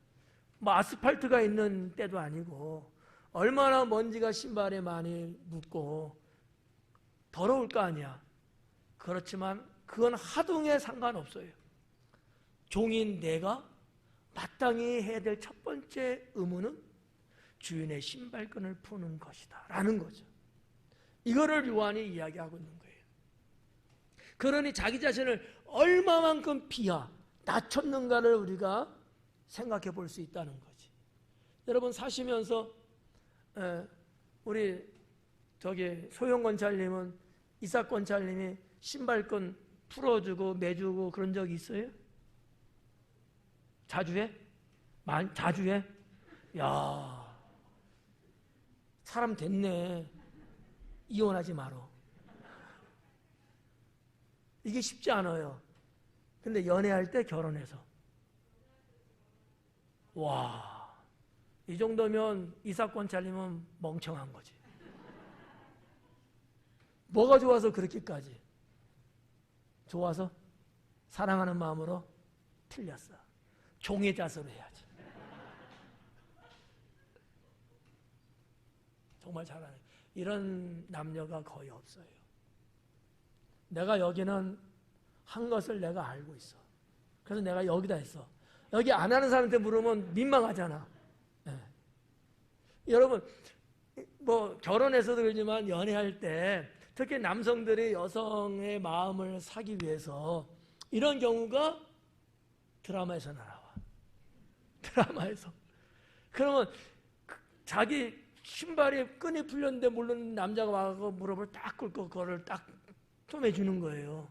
뭐 아스팔트가 있는 때도 아니고 얼마나 먼지가 신발에 많이 묻고 더러울 거 아니야. 그렇지만 그건 하등에 상관없어요. 종인 내가 마땅히 해야 될 첫 번째 의무는 주인의 신발끈을 푸는 것이다 라는 거죠. 이거를 요한이 이야기하고 있는 거예요. 그러니 자기 자신을 얼마만큼 낮췄는가를 우리가 생각해 볼 수 있다는 거지. 여러분 사시면서 우리 소영 권찰님은 이삭 권찰님이 신발끈 풀어주고 매주고 그런 적 있어요? 자주 해? 자주 해? 야, 사람 됐네. 이혼하지 마라. 이게 쉽지 않아요. 근데 연애할 때 결혼해서. 와, 이 정도면 이삭 권찰님은 멍청한 거지. 뭐가 좋아서 그렇게까지? 좋아서? 사랑하는 마음으로? 틀렸어. 종의 자세로 해야지. 정말 잘하네. 이런 남녀가 거의 없어요. 내가 여기는 한 것을 내가 알고 있어. 그래서 내가 여기다 했어. 여기 안 하는 사람한테 물으면 민망하잖아. 네. 여러분, 뭐 결혼해서도 그러지만 연애할 때 특히 남성들이 여성의 마음을 사기 위해서 이런 경우가 드라마에서 나와. 드라마에서. 그러면 자기 신발이 끈이 풀렸는데 모르는 남자가 와서 무릎을 딱 꿇고 그거를 딱 tom해주는 거예요.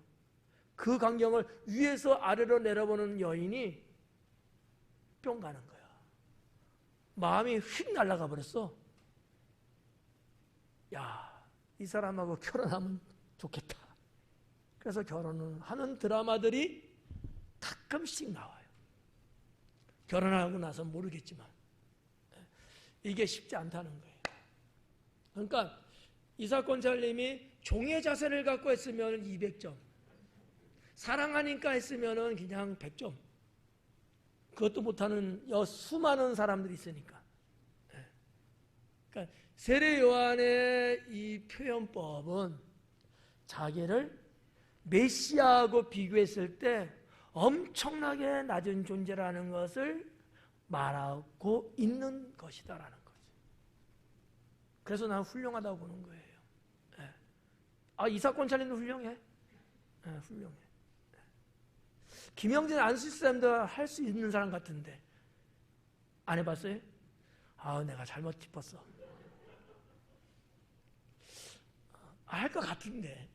그 광경을 위에서 아래로 내려보는 여인이 뿅 가는 거야. 마음이 휙 날아가 버렸어. 야, 이 사람하고 결혼하면 좋겠다. 그래서 결혼을 하는 드라마들이 가끔씩 나와요. 결혼하고 나서 모르겠지만 이게 쉽지 않다는 거예요. 그러니까 이삭 권찰님이 종의 자세를 갖고 했으면 200점, 사랑하니까 했으면 그냥 100점. 그것도 못하는 수많은 사람들이 있으니까. 그러니까 세례 요한의 이 표현법은 자기를 메시아하고 비교했을 때 엄청나게 낮은 존재라는 것을 말하고 있는 것이다라는 거죠. 그래서 나는 훌륭하다고 보는 거예요. 이삭 권찰님도 훌륭해. 훌륭해. 김영진 안수사람도 할 수 있는 사람 같은데 안 해봤어요? 내가 잘못 짚었어. 할 것 같은데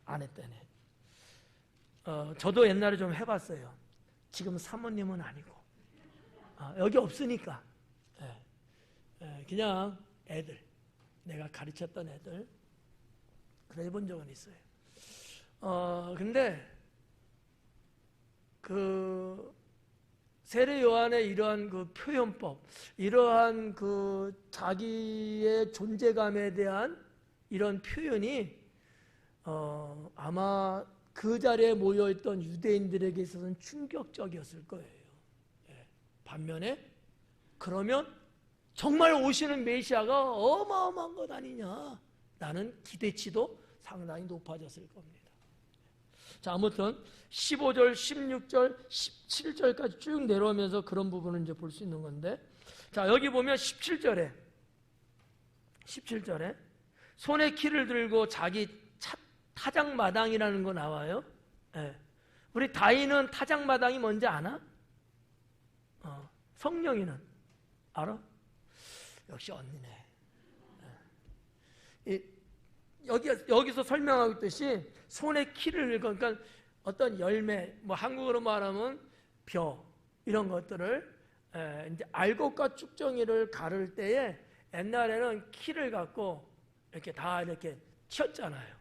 안 했다네. 저도 옛날에 좀 해봤어요. 지금 사모님은 아니고 여기 없으니까 그냥 애들, 내가 가르쳤던 애들 그래 본 적은 있어요. 근데 그 세례 요한의 이러한 그 표현법, 이러한 그 자기의 존재감에 대한 이런 표현이 아마 그 자리에 모여있던 유대인들에게 있어서는 충격적이었을 거예요. 반면에 그러면 정말 오시는 메시아가 어마어마한 것 아니냐, 라는 기대치도 상당히 높아졌을 겁니다. 자, 아무튼 15절, 16절, 17절까지 쭉 내려오면서 그런 부분을 이제 볼 수 있는 건데, 자, 여기 보면 17절에 손에 키를 들고 자기 타작마당이라는 거 나와요. 우리 다이는 타작마당이 뭔지 아나? 성령이는 알아? 역시 언니네. 여기서 설명하고 있듯이 손에 키를, 그러니까 어떤 열매, 뭐 한국어로 말하면 벼, 이런 것들을 이제 알곡과 쭉정이를 가를 때에 옛날에는 키를 갖고 이렇게 다 이렇게 쳤잖아요.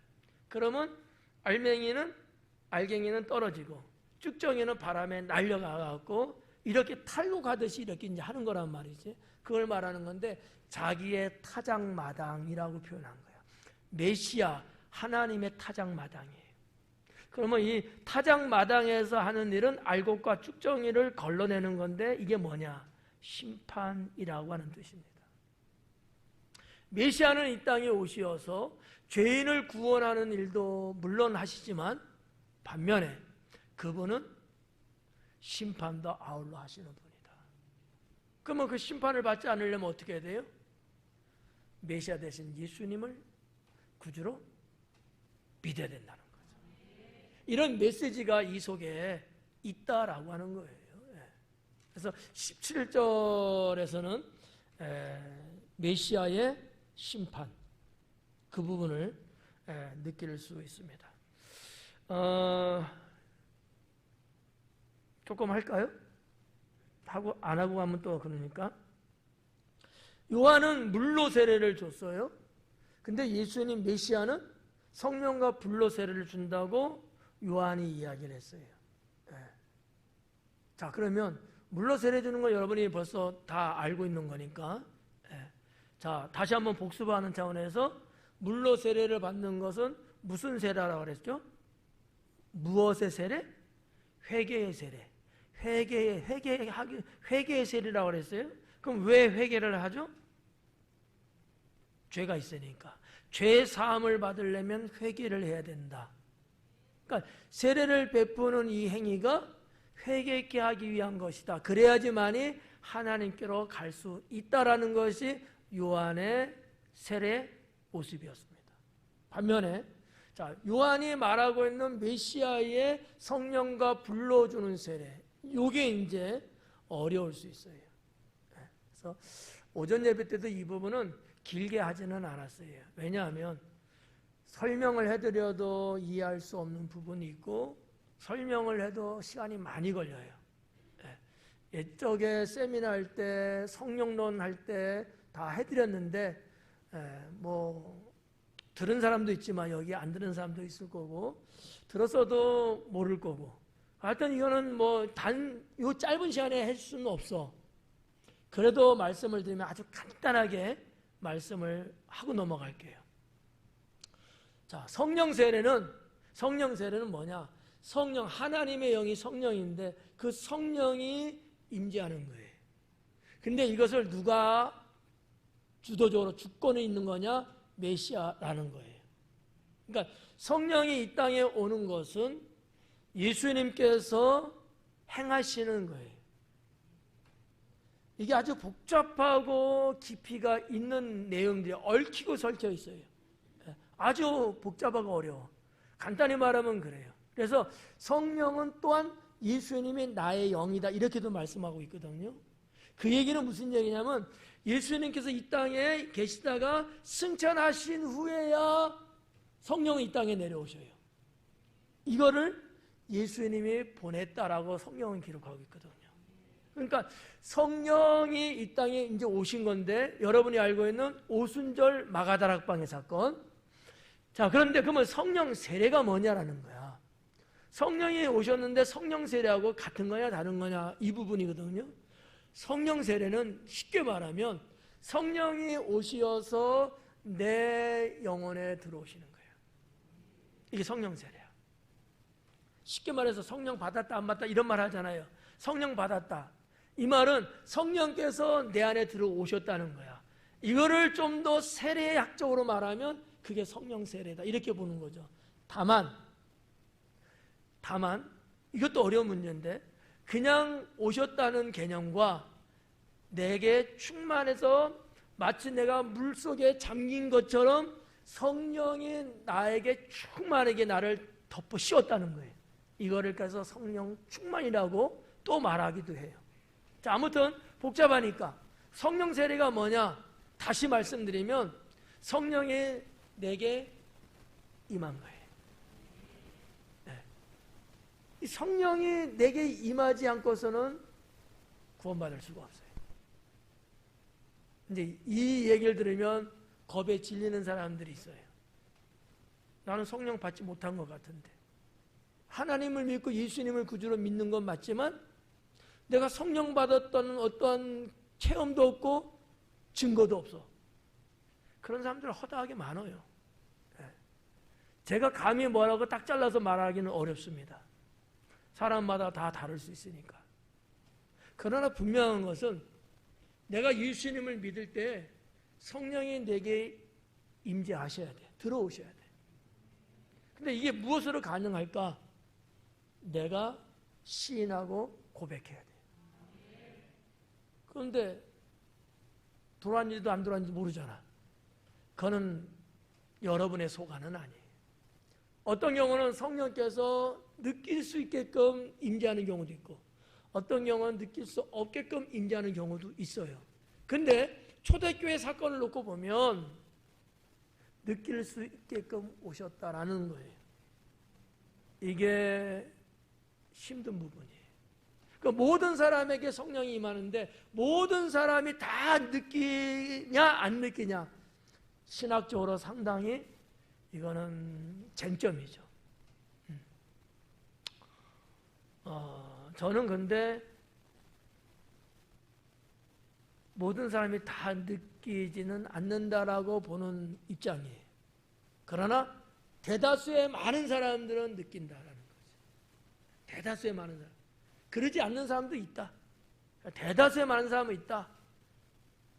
그러면 알갱이는 떨어지고 쭉정이는 바람에 날려가갖고 이렇게 탈로 가듯이 이렇게 이제 하는 거란 말이지. 그걸 말하는 건데 자기의 타작마당이라고 표현한 거예요. 메시아, 하나님의 타작마당이에요. 그러면 이 타작마당에서 하는 일은 알곡과 쭉정이를 걸러내는 건데 이게 뭐냐? 심판이라고 하는 뜻입니다. 메시아는 이 땅에 오시어서 죄인을 구원하는 일도 물론 하시지만 반면에 그분은 심판도 아울러 하시는 분이다. 그러면 그 심판을 받지 않으려면 어떻게 해야 돼요? 메시아 대신 예수님을 구주로 믿어야 된다는 거죠. 이런 메시지가 이 속에 있다라고 하는 거예요. 그래서 17절에서는 메시아의 심판 그 부분을 느낄 수 있습니다. 조금 할까요? 하고 안 하고 가면 또 그러니까. 요한은 물로 세례를 줬어요. 근데 예수님 메시아는 성령과 불로 세례를 준다고 요한이 이야기를 했어요. 자, 그러면 물로 세례 주는 거 여러분이 벌써 다 알고 있는 거니까. 자, 다시 한번 복습하는 차원에서 물로 세례를 받는 것은 무슨 세례라고 그랬죠? 무엇의 세례? 회개의 세례. 회개의 세례라고 그랬어요. 그럼 왜 회개를 하죠? 죄가 있으니까. 죄 사함을 받으려면 회개를 해야 된다. 그러니까 세례를 베푸는 이 행위가 회개케 하기 위한 것이다. 그래야지만이 하나님께로 갈 수 있다라는 것이 요한의 세례 모습이었습니다. 반면에 자, 요한이 말하고 있는 메시아의 성령과 불로 주는 세례, 이게 이제 어려울 수 있어요. 그래서 오전 예배 때도 이 부분은 길게 하지는 않았어요. 왜냐하면 설명을 해드려도 이해할 수 없는 부분이 있고 설명을 해도 시간이 많이 걸려요. 옛적에 세미나 할 때 성령론 할 때 다 해드렸는데 뭐 들은 사람도 있지만 여기 안 들은 사람도 있을 거고 들었어도 모를 거고 하여튼 이거는 뭐 요 짧은 시간에 할 수는 없어. 그래도 말씀을 드리면 아주 간단하게 말씀을 하고 넘어갈게요. 자, 성령 세례는 뭐냐? 성령, 하나님의 영이 성령인데 그 성령이 임재하는 거예요. 근데 이것을 누가 주도적으로 주권이 있는 거냐? 메시아라는 거예요. 그러니까 성령이 이 땅에 오는 것은 예수님께서 행하시는 거예요. 이게 아주 복잡하고 깊이가 있는 내용들이 얽히고 설켜 있어요. 아주 복잡하고 어려워. 간단히 말하면 그래요. 그래서 성령은 또한 예수님이 나의 영이다 이렇게도 말씀하고 있거든요. 그 얘기는 무슨 얘기냐면 예수님께서 이 땅에 계시다가 승천하신 후에야 성령이 이 땅에 내려오셔요. 이거를 예수님이 보냈다라고 성령은 기록하고 있거든요. 그러니까 성령이 이 땅에 이제 오신 건데 여러분이 알고 있는 오순절 마가다락방의 사건. 자, 그런데 그러면 성령 세례가 뭐냐라는 거야. 성령이 오셨는데 성령 세례하고 같은 거냐 다른 거냐 이 부분이거든요. 성령 세례는 쉽게 말하면 성령이 오셔서 내 영혼에 들어오시는 거예요. 이게 성령 세례야. 쉽게 말해서 성령 받았다 안 받았다 이런 말 하잖아요. 성령 받았다. 이 말은 성령께서 내 안에 들어오셨다는 거야. 이거를 좀 더 세례학적으로 말하면 그게 성령 세례다 이렇게 보는 거죠. 다만 이것도 어려운 문제인데 그냥 오셨다는 개념과 내게 충만해서 마치 내가 물속에 잠긴 것처럼 성령이 나에게 충만하게 나를 덮어 씌웠다는 거예요. 이거를 그래서 성령 충만이라고 또 말하기도 해요. 자, 아무튼 복잡하니까 성령 세례가 뭐냐? 다시 말씀드리면 성령이 내게 임한 거예요. 이 성령이 내게 임하지 않고서는 구원받을 수가 없어요. 이제 이 얘기를 들으면 겁에 질리는 사람들이 있어요. 나는 성령 받지 못한 것 같은데 하나님을 믿고 예수님을 구주로 믿는 건 맞지만 내가 성령 받았다는 어떠한 체험도 없고 증거도 없어. 그런 사람들 허다하게 많아요. 제가 감히 뭐라고 딱 잘라서 말하기는 어렵습니다. 사람마다 다 다를 수 있으니까. 그러나 분명한 것은 내가 예수님을 믿을 때 성령이 내게 임재하셔야 돼. 들어오셔야 돼. 근데 이게 무엇으로 가능할까? 내가 시인하고 고백해야 돼. 그런데 돌아왔는지도 안 돌아왔는지 모르잖아. 그거는 여러분의 소관은 아니에요. 어떤 경우는 성령께서 느낄 수 있게끔 임재하는 경우도 있고 어떤 경우는 느낄 수 없게끔 임재하는 경우도 있어요. 근데 초대교회 사건을 놓고 보면 느낄 수 있게끔 오셨다라는 거예요. 이게 힘든 부분이에요. 그 모든 사람에게 성령이 임하는데 모든 사람이 다 느끼냐 안 느끼냐, 신학적으로 상당히 이거는 쟁점이죠. 저는 근데 모든 사람이 다 느끼지는 않는다라고 보는 입장이에요. 그러나 대다수의 많은 사람들은 느낀다라는 거죠. 대다수의 많은 사람. 그러지 않는 사람도 있다. 대다수의 많은 사람은 있다.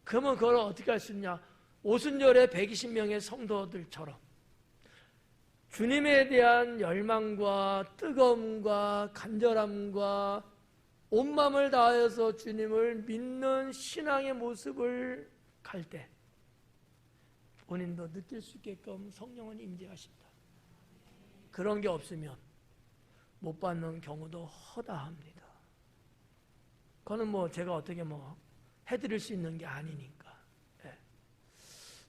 그러면 그걸 어떻게 할 수 있냐? 오순절에 120명의 성도들처럼 주님에 대한 열망과 뜨거움과 간절함과 온 마음을 다하여서 주님을 믿는 신앙의 모습을 갈 때 본인도 느낄 수 있게끔 성령은 임재하신다. 그런 게 없으면 못 받는 경우도 허다합니다. 그거는 뭐 제가 어떻게 해드릴 수 있는 게 아니니까. 네.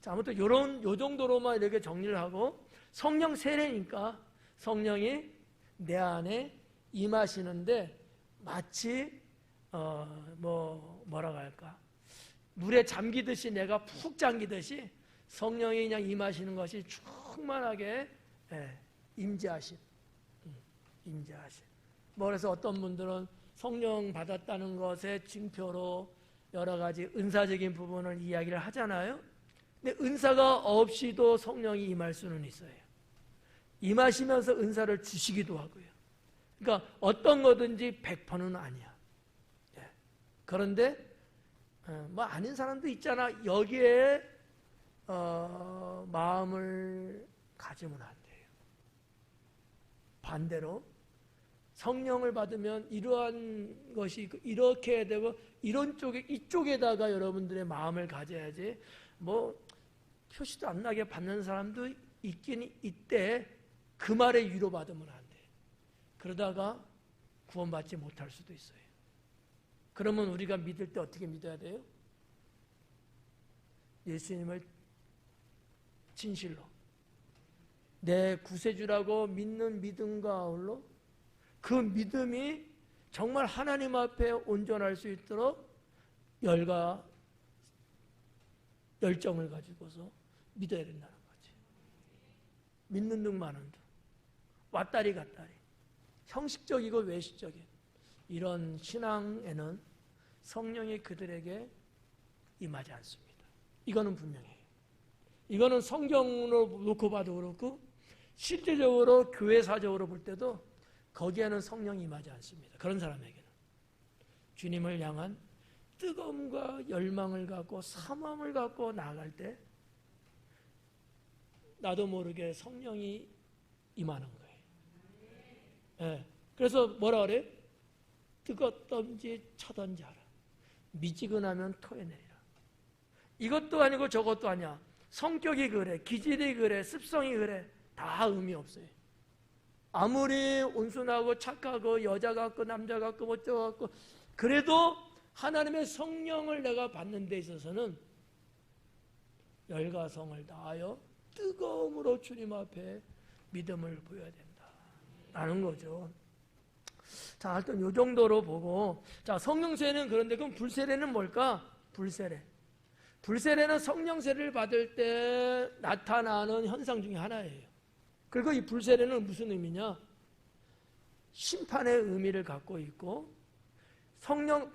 자, 아무튼 요 정도로만 이렇게 정리를 하고, 성령 세례니까 성령이 내 안에 임하시는데 마치 뭐라고 할까, 물에 잠기듯이 내가 푹 잠기듯이 성령이 그냥 임하시는 것이 충만하게 임재하신. 그래서 어떤 분들은 성령 받았다는 것의 징표로 여러 가지 은사적인 부분을 이야기를 하잖아요. 근데 은사가 없이도 성령이 임할 수는 있어요. 임하시면서 은사를 주시기도 하고요. 그러니까 어떤 거든지 100%는 아니야. 그런데 아닌 사람도 있잖아. 여기에 마음을 가지면 안 돼요. 반대로 성령을 받으면 이러한 것이 이렇게 해야 되고 이런 쪽에 이쪽에다가 여러분들의 마음을 가져야지. 표시도 안 나게 받는 사람도 있긴 있대. 그 말에 위로받으면 안 돼. 그러다가 구원받지 못할 수도 있어요. 그러면 우리가 믿을 때 어떻게 믿어야 돼요? 예수님을 진실로 내 구세주라고 믿는 믿음과 아울러 그 믿음이 정말 하나님 앞에 온전할 수 있도록 열과 열정을 가지고서 믿어야 된다는 거지. 믿는 둥 마는 둥, 왔다리 갔다리, 형식적이고 외식적인 이런 신앙에는 성령이 그들에게 임하지 않습니다. 이거는 분명해요. 이거는 성경으로 놓고 봐도 그렇고 실제적으로 교회사적으로 볼 때도 거기에는 성령이 임하지 않습니다. 그런 사람에게는 주님을 향한 뜨거움과 열망을 갖고 사모함을 갖고 나아갈 때 나도 모르게 성령이 임하는 거예요. 네. 그래서 뭐라 그래요? 뜨겁던지 차던지 하라. 미지근하면 토해내리라. 이것도 아니고 저것도 아니야. 성격이 그래, 기질이 그래, 습성이 그래, 다 의미 없어요. 아무리 온순하고 착하고 여자 같고 남자 같고 멋져 같고 그래도 하나님의 성령을 내가 받는 데 있어서는 열과 성을 다하여 뜨거움으로 주님 앞에 믿음을 보여야 된다라는 거죠. 자, 하여튼 요 정도로 보고, 자, 성령 세례는 그런데 그럼 불세례는 뭘까? 불세례는 성령 세례를 받을 때 나타나는 현상 중에 하나예요. 그리고 이 불세례는 무슨 의미냐? 심판의 의미를 갖고 있고,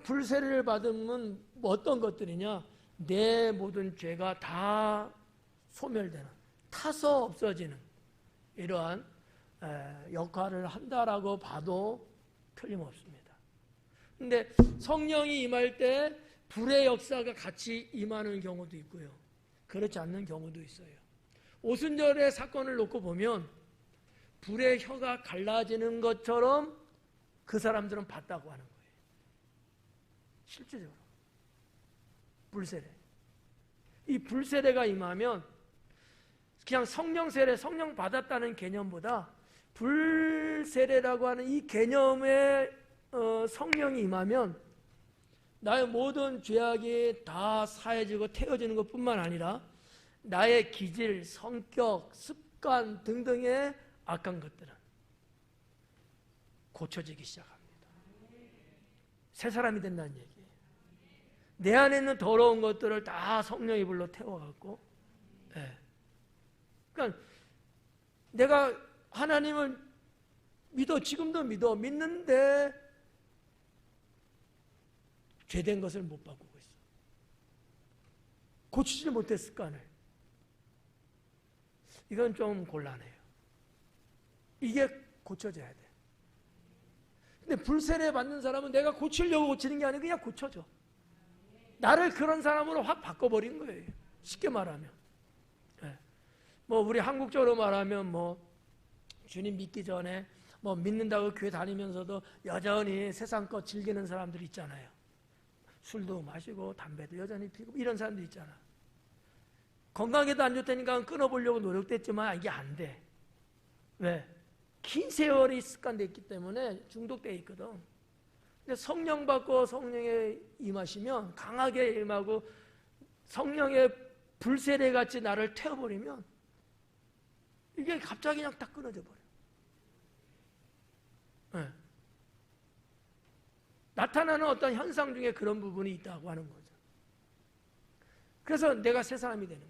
불세례를 받으면 어떤 것들이냐? 내 모든 죄가 다 소멸되는, 타서 없어지는 이러한 역할을 한다라고 봐도 틀림없습니다. 근데 성령이 임할 때 불의 역사가 같이 임하는 경우도 있고요. 그렇지 않는 경우도 있어요. 오순절의 사건을 놓고 보면 불의 혀가 갈라지는 것처럼 그 사람들은 봤다고 하는 거예요. 실제적으로. 불세례. 이 불세례가 임하면 그냥 성령 세례, 성령 받았다는 개념보다 불세례라고 하는 이 개념의 성령이 임하면 나의 모든 죄악이 다 사해지고 태워지는 것뿐만 아니라 나의 기질, 성격, 습관 등등의 악한 것들은 고쳐지기 시작합니다. 새 사람이 된다는 얘기예요. 내 안에 있는 더러운 것들을 다 성령의 불로 태워갖고, 그러니까 내가 하나님을 믿어, 지금도 믿는데 죄된 것을 못 바꾸고 있어. 고치지 못했 습관을. 이건 좀 곤란해요. 이게 고쳐져야 돼. 근데 불세례 받는 사람은 내가 고치려고 고치는 게 아니고 그냥 고쳐져. 나를 그런 사람으로 확 바꿔버린 거예요. 쉽게 말하면. 뭐 우리 한국적으로 말하면 뭐 주님 믿기 전에 뭐 믿는다고 교회 다니면서도 여전히 세상 것 즐기는 사람들 있잖아요. 술도 마시고 담배도 여전히 피고 이런 사람들 있잖아. 건강에도 안 좋다니까 끊어보려고 노력도 했지만 이게 안 돼. 왜? 긴 세월이 습관되어 있기 때문에 중독되어 있거든. 근데 성령 받고 성령에 임하시면 강하게 임하고 성령의 불세례같이 나를 태워버리면 이게 갑자기 그냥 딱 끊어져 버려. 나타나는 어떤 현상 중에 그런 부분이 있다고 하는 거죠. 그래서 내가 새 사람이 되는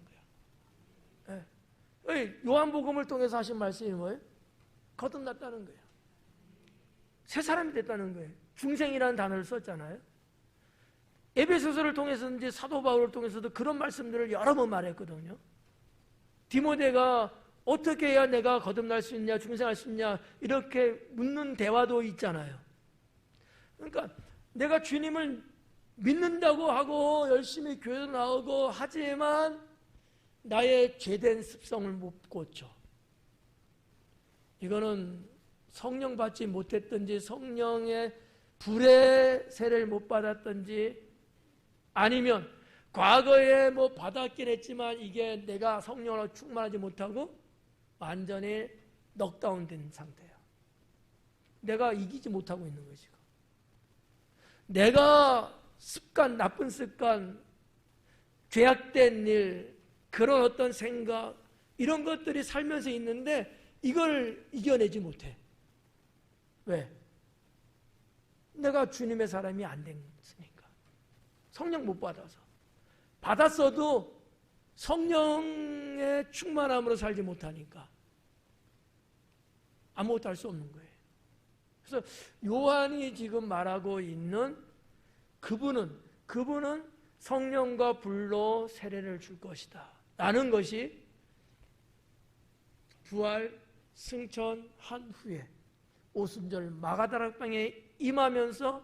거야. 요한복음을 통해서 하신 말씀이 뭐예요? 거듭났다는 거예요. 새 사람이 됐다는 거예요. 중생이라는 단어를 썼잖아요. 에베소서를 통해서든지 사도 바울을 통해서도 그런 말씀들을 여러 번 말했거든요. 디모데가 어떻게 해야 내가 거듭날 수 있냐, 중생할 수 있냐 이렇게 묻는 대화도 있잖아요. 그러니까 내가 주님을 믿는다고 하고 열심히 교회도 나오고 하지만 나의 죄된 습성을 못 고쳐. 이거는 성령 받지 못했든지 성령의 불의 세례를 못 받았든지 아니면 과거에 뭐 받았긴 했지만 이게 내가 성령으로 충만하지 못하고 완전히 넉다운된 상태야. 내가 이기지 못하고 있는 것이고 내가 습관, 나쁜 습관, 죄악된 일, 그런 어떤 생각 이런 것들이 살면서 있는데 이걸 이겨내지 못해. 왜? 내가 주님의 사람이 안 됐으니까. 성령 못 받아서. 받았어도 성령의 충만함으로 살지 못하니까 아무것도 할 수 없는 거예요. 그래서 요한이 지금 말하고 있는 그분은 성령과 불로 세례를 줄 것이다 라는 것이 부활 승천한 후에 오순절 마가다락방에 임하면서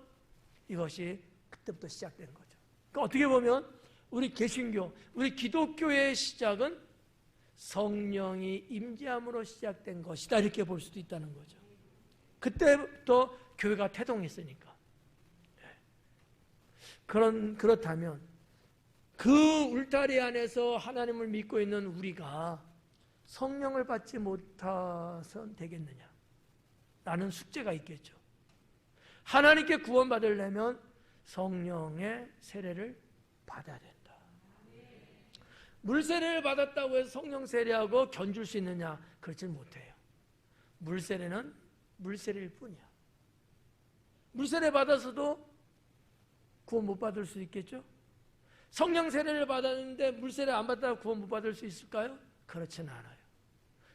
이것이 그때부터 시작된 거죠. 그러니까 어떻게 보면 우리 개신교, 우리 기독교의 시작은 성령이 임재함으로 시작된 것이다 이렇게 볼 수도 있다는 거죠. 그때부터 교회가 태동했으니까. 그렇다면 그 울타리 안에서 하나님을 믿고 있는 우리가 성령을 받지 못해서는 되겠느냐? 라는 숙제가 있겠죠. 하나님께 구원받으려면 성령의 세례를 받아야 된다. 물세례를 받았다고 해서 성령 세례하고 견줄 수 있느냐? 그렇지 못해요. 물세례는 물세례일 뿐이야. 물세례 받아서도 구원 못 받을 수 있겠죠? 성령 세례를 받았는데 물세례 안 받다가 구원 못 받을 수 있을까요? 그렇지는 않아요.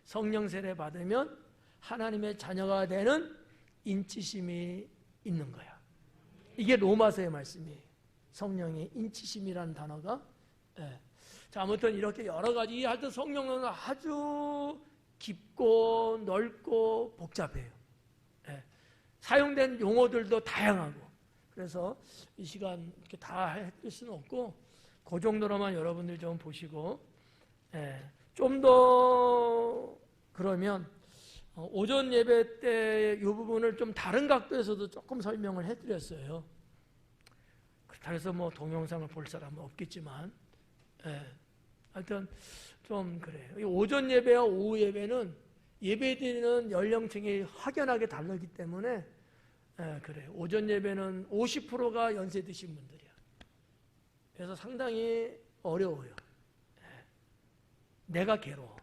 성령 세례 받으면 하나님의 자녀가 되는 인치심이 있는 거야. 이게 로마서의 말씀이에요. 성령의 인치심이라는 단어가. 자, 아무튼 이렇게 여러 가지 하여튼 성령은 아주 깊고 넓고 복잡해요. 사용된 용어들도 다양하고. 그래서 이 시간 이렇게 다 해줄 수는 없고 그 정도로만 여러분들 좀 보시고 좀 더 그러면 오전 예배 때 이 부분을 좀 다른 각도에서도 조금 설명을 해드렸어요. 그렇다고 해서 뭐 동영상을 볼 사람은 없겠지만 하여튼 좀 그래요. 오전 예배와 오후 예배는 예배드리는 연령층이 확연하게 다르기 때문에 그래요. 오전 예배는 50%가 연세 드신 분들이야. 그래서 상당히 어려워요. 내가 괴로워.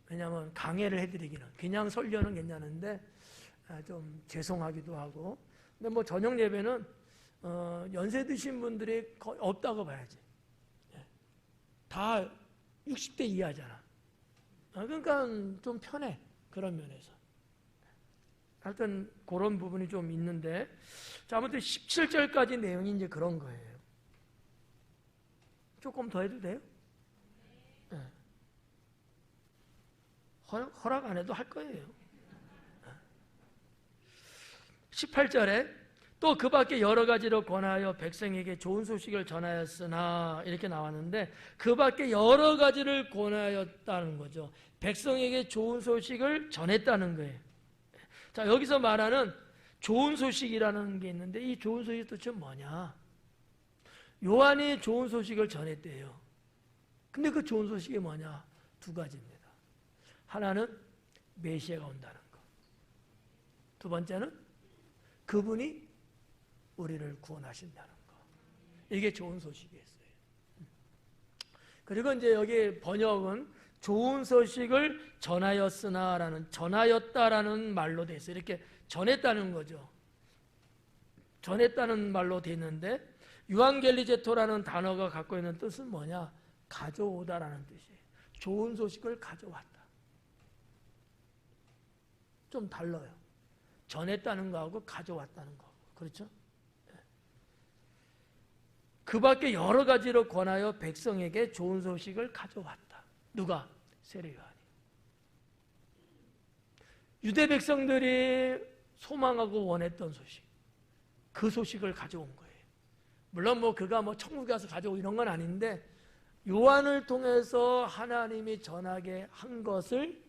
왜냐하면 강해를 해드리기는 그냥 설교는 괜찮은데 좀 죄송하기도 하고. 근데 뭐 저녁 예배는 연세 드신 분들이 거의 없다고 봐야지. 다 60대 이하잖아. 그러니까 좀 편해. 그런 면에서. 하여튼 그런 부분이 좀 있는데, 자, 아무튼 17절까지 내용이 이제 그런 거예요. 조금 더 해도 돼요? 네. 허락 안 해도 할 거예요. 18절에 또 그 밖에 여러 가지로 권하여 백성에게 좋은 소식을 전하였으나 이렇게 나왔는데, 그 밖에 여러 가지를 권하였다는 거죠. 백성에게 좋은 소식을 전했다는 거예요. 자, 여기서 말하는 좋은 소식이라는 게 있는데, 이 좋은 소식이 도대체 뭐냐? 요한이 좋은 소식을 전했대요. 근데 그 좋은 소식이 뭐냐? 두 가지입니다. 하나는 메시아가 온다는 거. 두 번째는 그분이 우리를 구원하신다는 거. 이게 좋은 소식이었어요. 그리고 이제 여기 번역은 좋은 소식을 전하였으나라는, 전하였다라는 말로 돼 있어요. 이렇게 전했다는 거죠. 전했다는 말로 돼 있는데, 유앙겔리제토라는 단어가 갖고 있는 뜻은 뭐냐? 가져오다라는 뜻이에요. 좋은 소식을 가져왔다. 좀 달라요. 전했다는 거하고 가져왔다는 거하고. 그렇죠? 그 밖에 여러 가지로 권하여 백성에게 좋은 소식을 가져왔다. 누가? 세례 요한이. 유대 백성들이 소망하고 원했던 소식, 그 소식을 가져온 거예요. 물론 뭐 그가 뭐 천국에 가서 가져오고 이런 건 아닌데, 요한을 통해서 하나님이 전하게 한 것을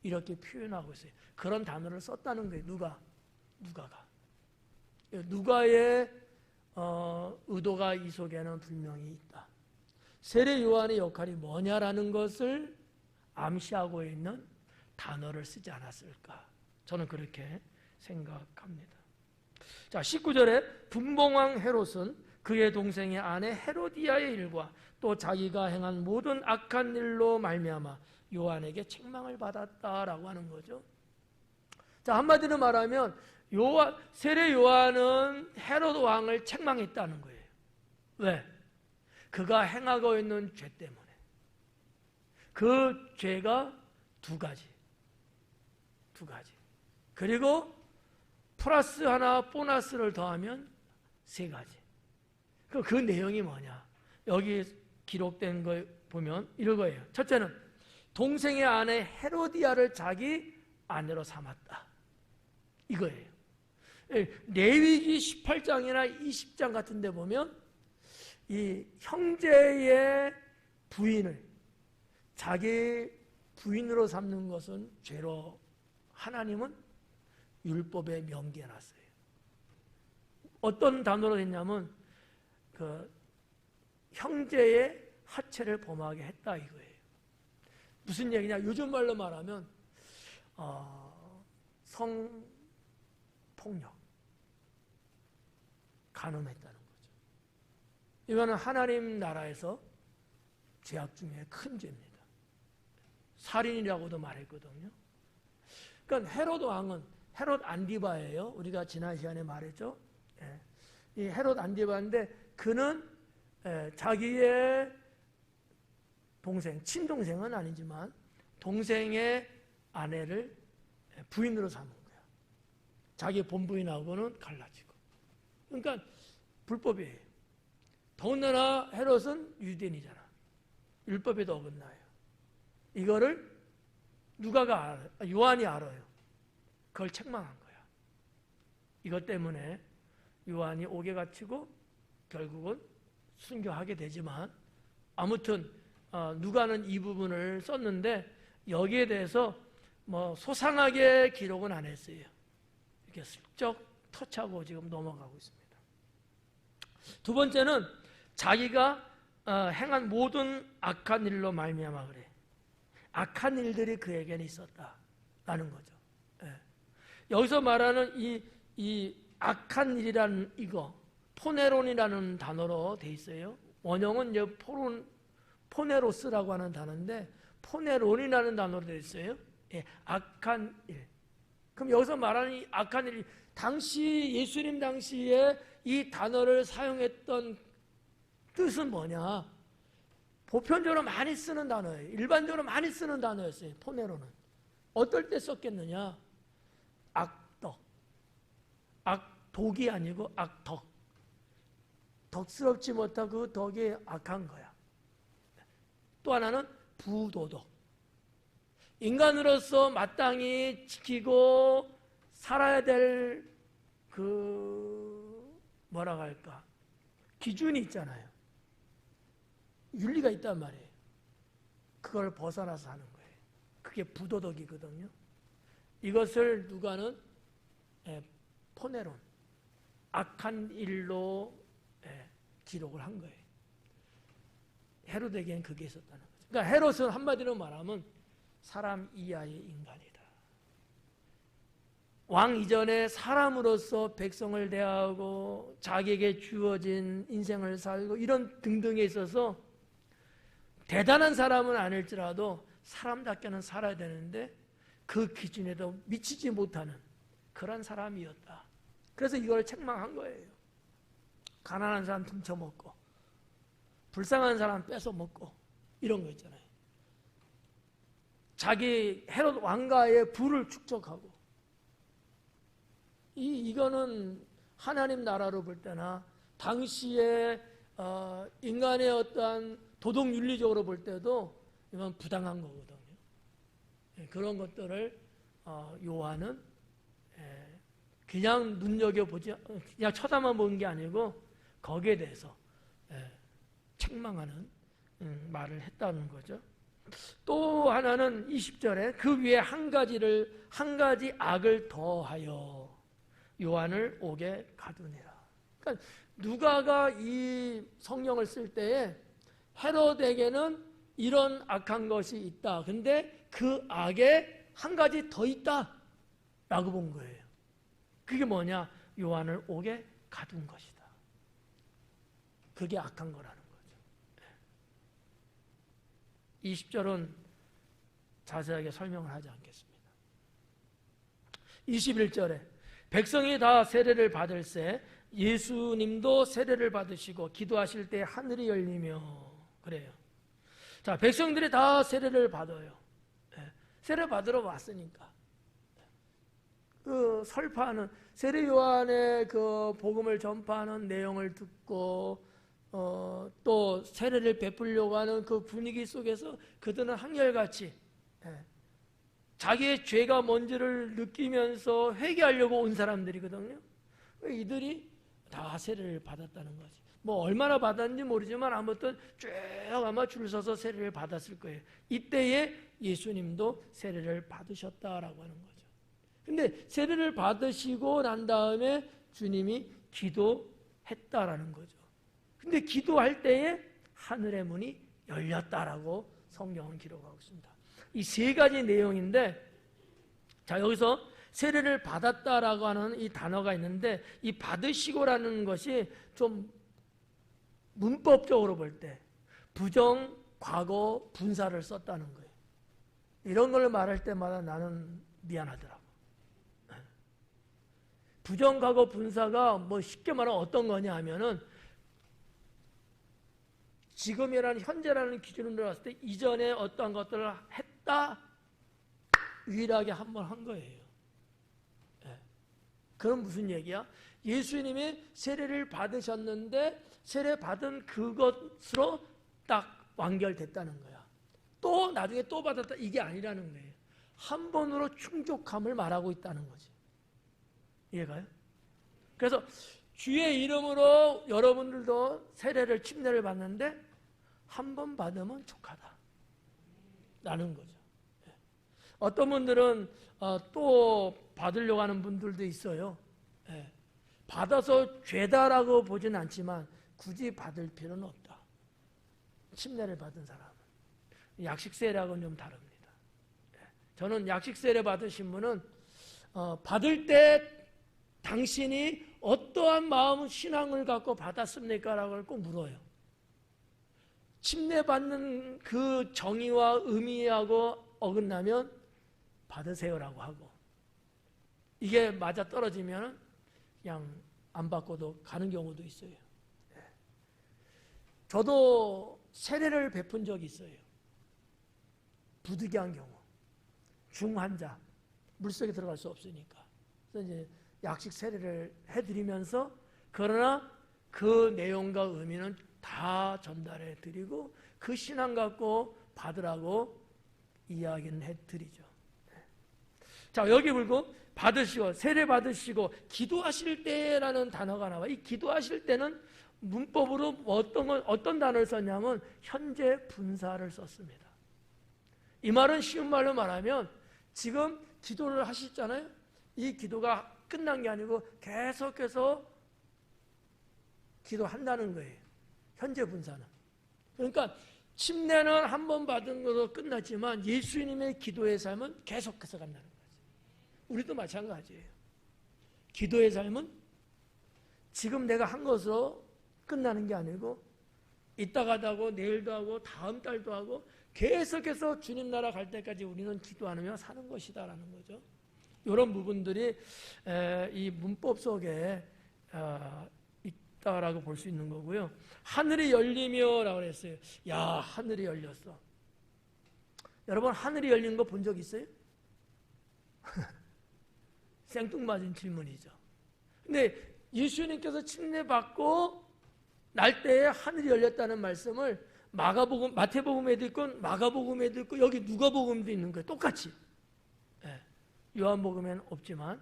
이렇게 표현하고 있어요. 그런 단어를 썼다는 거예요. 누가가. 누가의 의도가 이 속에는 분명히 있다. 세례 요한의 역할이 뭐냐라는 것을 암시하고 있는 단어를 쓰지 않았을까? 저는 그렇게 생각합니다. 자, 19절에 분봉왕 헤롯은 그의 동생의 아내 헤로디아의 일과 또 자기가 행한 모든 악한 일로 말미암아 요한에게 책망을 받았다라고 하는 거죠. 자, 한마디로 말하면 세례 요한은 헤롯 왕을 책망했다는 거예요. 왜? 그가 행하고 있는 죄 때문에. 그 죄가 두 가지. 그리고 플러스 하나 보너스를 더하면 세 가지. 그 내용이 뭐냐? 여기 기록된 거 보면 이런 거예요. 첫째는 동생의 아내 헤로디아를 자기 아내로 삼았다. 이거예요. 레위기 18장이나 20장 같은 데 보면 이 형제의 부인을 자기 부인으로 삼는 것은 죄로 하나님은 율법에 명기해놨어요. 어떤 단어로 했냐면 그 형제의 하체를 범하게 했다 이거예요. 무슨 얘기냐? 요즘 말로 말하면 성폭력, 간음했다는 거죠. 이거는 하나님 나라에서 죄악 중에 큰 죄입니다. 살인이라고도 말했거든요. 그러니까 헤롯 왕은 헤롯 안디바예요. 우리가 지난 시간에 말했죠. 이 헤롯 안디바인데 그는 자기의 동생, 친동생은 아니지만 동생의 아내를 부인으로 삼은 거야. 자기 본부인하고는 갈라지고. 그러니까 불법이에요. 더군다나 헤롯은 유대인이잖아. 율법에도 어긋나요. 이거를 누가가 알아요? 요한이 알아요. 그걸 책망한 거야. 이것 때문에 요한이 옥에 갇히고 결국은 순교하게 되지만, 아무튼 누가는 이 부분을 썼는데 여기에 대해서 뭐 소상하게 기록은 안 했어요. 이렇게 슬쩍 터치하고 지금 넘어가고 있습니다. 두 번째는 자기가 행한 모든 악한 일로 말미암아 그래. 악한 일들이 그에게는 있었다라는 거죠. 여기서 말하는 이 이 악한 일이라는 이거 포네론이라는 단어로 돼 있어요. 원형은 이제 포네로스라고 하는 단어인데 포네론이라는 단어로 돼 있어요. 예, 악한 일. 그럼 여기서 말하는 이 악한 일, 당시 예수님 당시에 이 단어를 사용했던 뜻은 뭐냐? 보편적으로 많이 쓰는 단어예요. 일반적으로 많이 쓰는 단어였어요. 포네로는. 어떨 때 썼겠느냐? 악덕. 악독이 아니고 악덕. 덕스럽지 못한 그 덕이 악한 거야. 또 하나는 부도덕. 인간으로서 마땅히 지키고 살아야 될 뭐라고 할까? 기준이 있잖아요. 윤리가 있단 말이에요. 그걸 벗어나서 하는 거예요. 그게 부도덕이거든요. 이것을 누가는 포네론, 악한 일로 기록을 한 거예요. 헤롯에게는 그게 있었다는 거죠. 그러니까 헤롯은 한마디로 말하면 사람 이하의 인간이다. 왕 이전에 사람으로서 백성을 대하고 자기에게 주어진 인생을 살고 이런 등등에 있어서 대단한 사람은 아닐지라도 사람답게는 살아야 되는데 그 기준에도 미치지 못하는 그런 사람이었다. 그래서 이걸 책망한 거예요. 가난한 사람 훔쳐먹고 불쌍한 사람 뺏어먹고 이런 거 있잖아요. 자기 헤롯 왕가의 부를 축적하고 이거는 하나님 나라로 볼 때나 당시에 인간의 어떠한 도덕 윤리적으로 볼 때도 이건 부당한 거거든요. 그런 것들을 요한은 그냥 눈여겨보지 그냥 쳐다만 보는 게 아니고 거기에 대해서 책망하는 말을 했다는 거죠. 또 하나는 20절에 그 위에 한 가지 악을 더하여 요한을 옥에 가두니라. 그러니까 누가가 이 성경을 쓸 때에 헤롯에게는 이런 악한 것이 있다. 근데 그 악에 한 가지 더 있다 라고 본 거예요. 그게 뭐냐? 요한을 옥에 가둔 것이다. 그게 악한 거라는 거죠. 20절은 자세하게 설명을 하지 않겠습니다. 21절에 백성이 다 세례를 받을새 예수님도 세례를 받으시고 기도하실 때 하늘이 열리며 그래요. 자, 백성들이 다 세례를 받아요. 세례 받으러 왔으니까. 그 설파하는 세례 요한의 그 복음을 전파하는 내용을 듣고 또 세례를 베풀려고 하는 그 분위기 속에서 그들은 한결같이 자기의 죄가 뭔지를 느끼면서 회개하려고 온 사람들이거든요. 이들이 다 세례를 받았다는 거지. 뭐 얼마나 받았는지 모르지만 아무튼 쭉 아마 줄 서서 세례를 받았을 거예요. 이때에 예수님도 세례를 받으셨다라고 하는 거죠. 근데 세례를 받으시고 난 다음에 주님이 기도했다라는 거죠. 근데 기도할 때에 하늘의 문이 열렸다라고 성경은 기록하고 있습니다. 이 세 가지 내용인데, 자, 여기서 세례를 받았다라고 하는 이 단어가 있는데, 이 받으시고라는 것이 좀 문법적으로 볼 때 부정, 과거, 분사를 썼다는 거예요. 이런 걸 말할 때마다 나는 미안하더라고. 부정, 과거, 분사가 뭐 쉽게 말하면 어떤 거냐 하면은 지금이라는 현재라는 기준으로 봤을 때 이전에 어떤 것들을 했다 유일하게 한 번 한 거예요. 그럼 무슨 얘기야? 예수님이 세례를 받으셨는데 세례 받은 그것으로 딱 완결됐다는 거야. 또 나중에 또 받았다 이게 아니라는 거예요. 한 번으로 충족함을 말하고 있다는 거지. 이해가요? 그래서 주의 이름으로 여러분들도 세례를 침례를 받는데 한 번 받으면 족하다 라는 거죠. 어떤 분들은 또 받으려고 하는 분들도 있어요. 받아서 죄다라고 보진 않지만 굳이 받을 필요는 없다. 침례를 받은 사람은. 약식세례하고는 좀 다릅니다. 저는 약식세례 받으신 분은 받을 때 당신이 어떠한 마음 신앙을 갖고 받았습니까? 라고 꼭 물어요. 침례받는 그 정의와 의미하고 어긋나면 받으세요라고 하고, 이게 맞아 떨어지면 그냥 안 받고도 가는 경우도 있어요. 저도 세례를 베푼 적이 있어요. 부득이한 경우, 중환자, 물속에 들어갈 수 없으니까. 그래서 이제 약식 세례를 해드리면서, 그러나 그 내용과 의미는 다 전달해 드리고 그 신앙 갖고 받으라고 이야기는 해드리죠. 자, 여기 보고 받으시고 세례 받으시고 기도하실 때라는 단어가 나와. 이 기도하실 때는 문법으로 어떤 단어를 썼냐면 현재 분사를 썼습니다. 이 말은 쉬운 말로 말하면 지금 기도를 하시잖아요. 이 기도가 끝난 게 아니고 계속해서 기도한다는 거예요. 현재 분사는. 그러니까 침례는 한 번 받은 것으로 끝났지만 예수님의 기도의 삶은 계속해서 간다는 거죠. 우리도 마찬가지예요. 기도의 삶은 지금 내가 한 것으로 끝나는 게 아니고 이따가도 하고 내일도 하고 다음 달도 하고 계속해서 주님 나라 갈 때까지 우리는 기도하며 사는 것이다라는 거죠. 이런 부분들이 이 문법 속에 있다라고 볼 수 있는 거고요. 하늘이 열리며라고 했어요. 야, 하늘이 열렸어. 여러분, 하늘이 열린 거 본 적 있어요? 생뚱맞은 질문이죠. 근데 예수님께서 침례받고 날 때에 하늘이 열렸다는 말씀을 마가복음, 마태복음에도 있고 마가복음에도 있고 여기 누가복음도 있는 거예요. 똑같이. 요한복음에는 없지만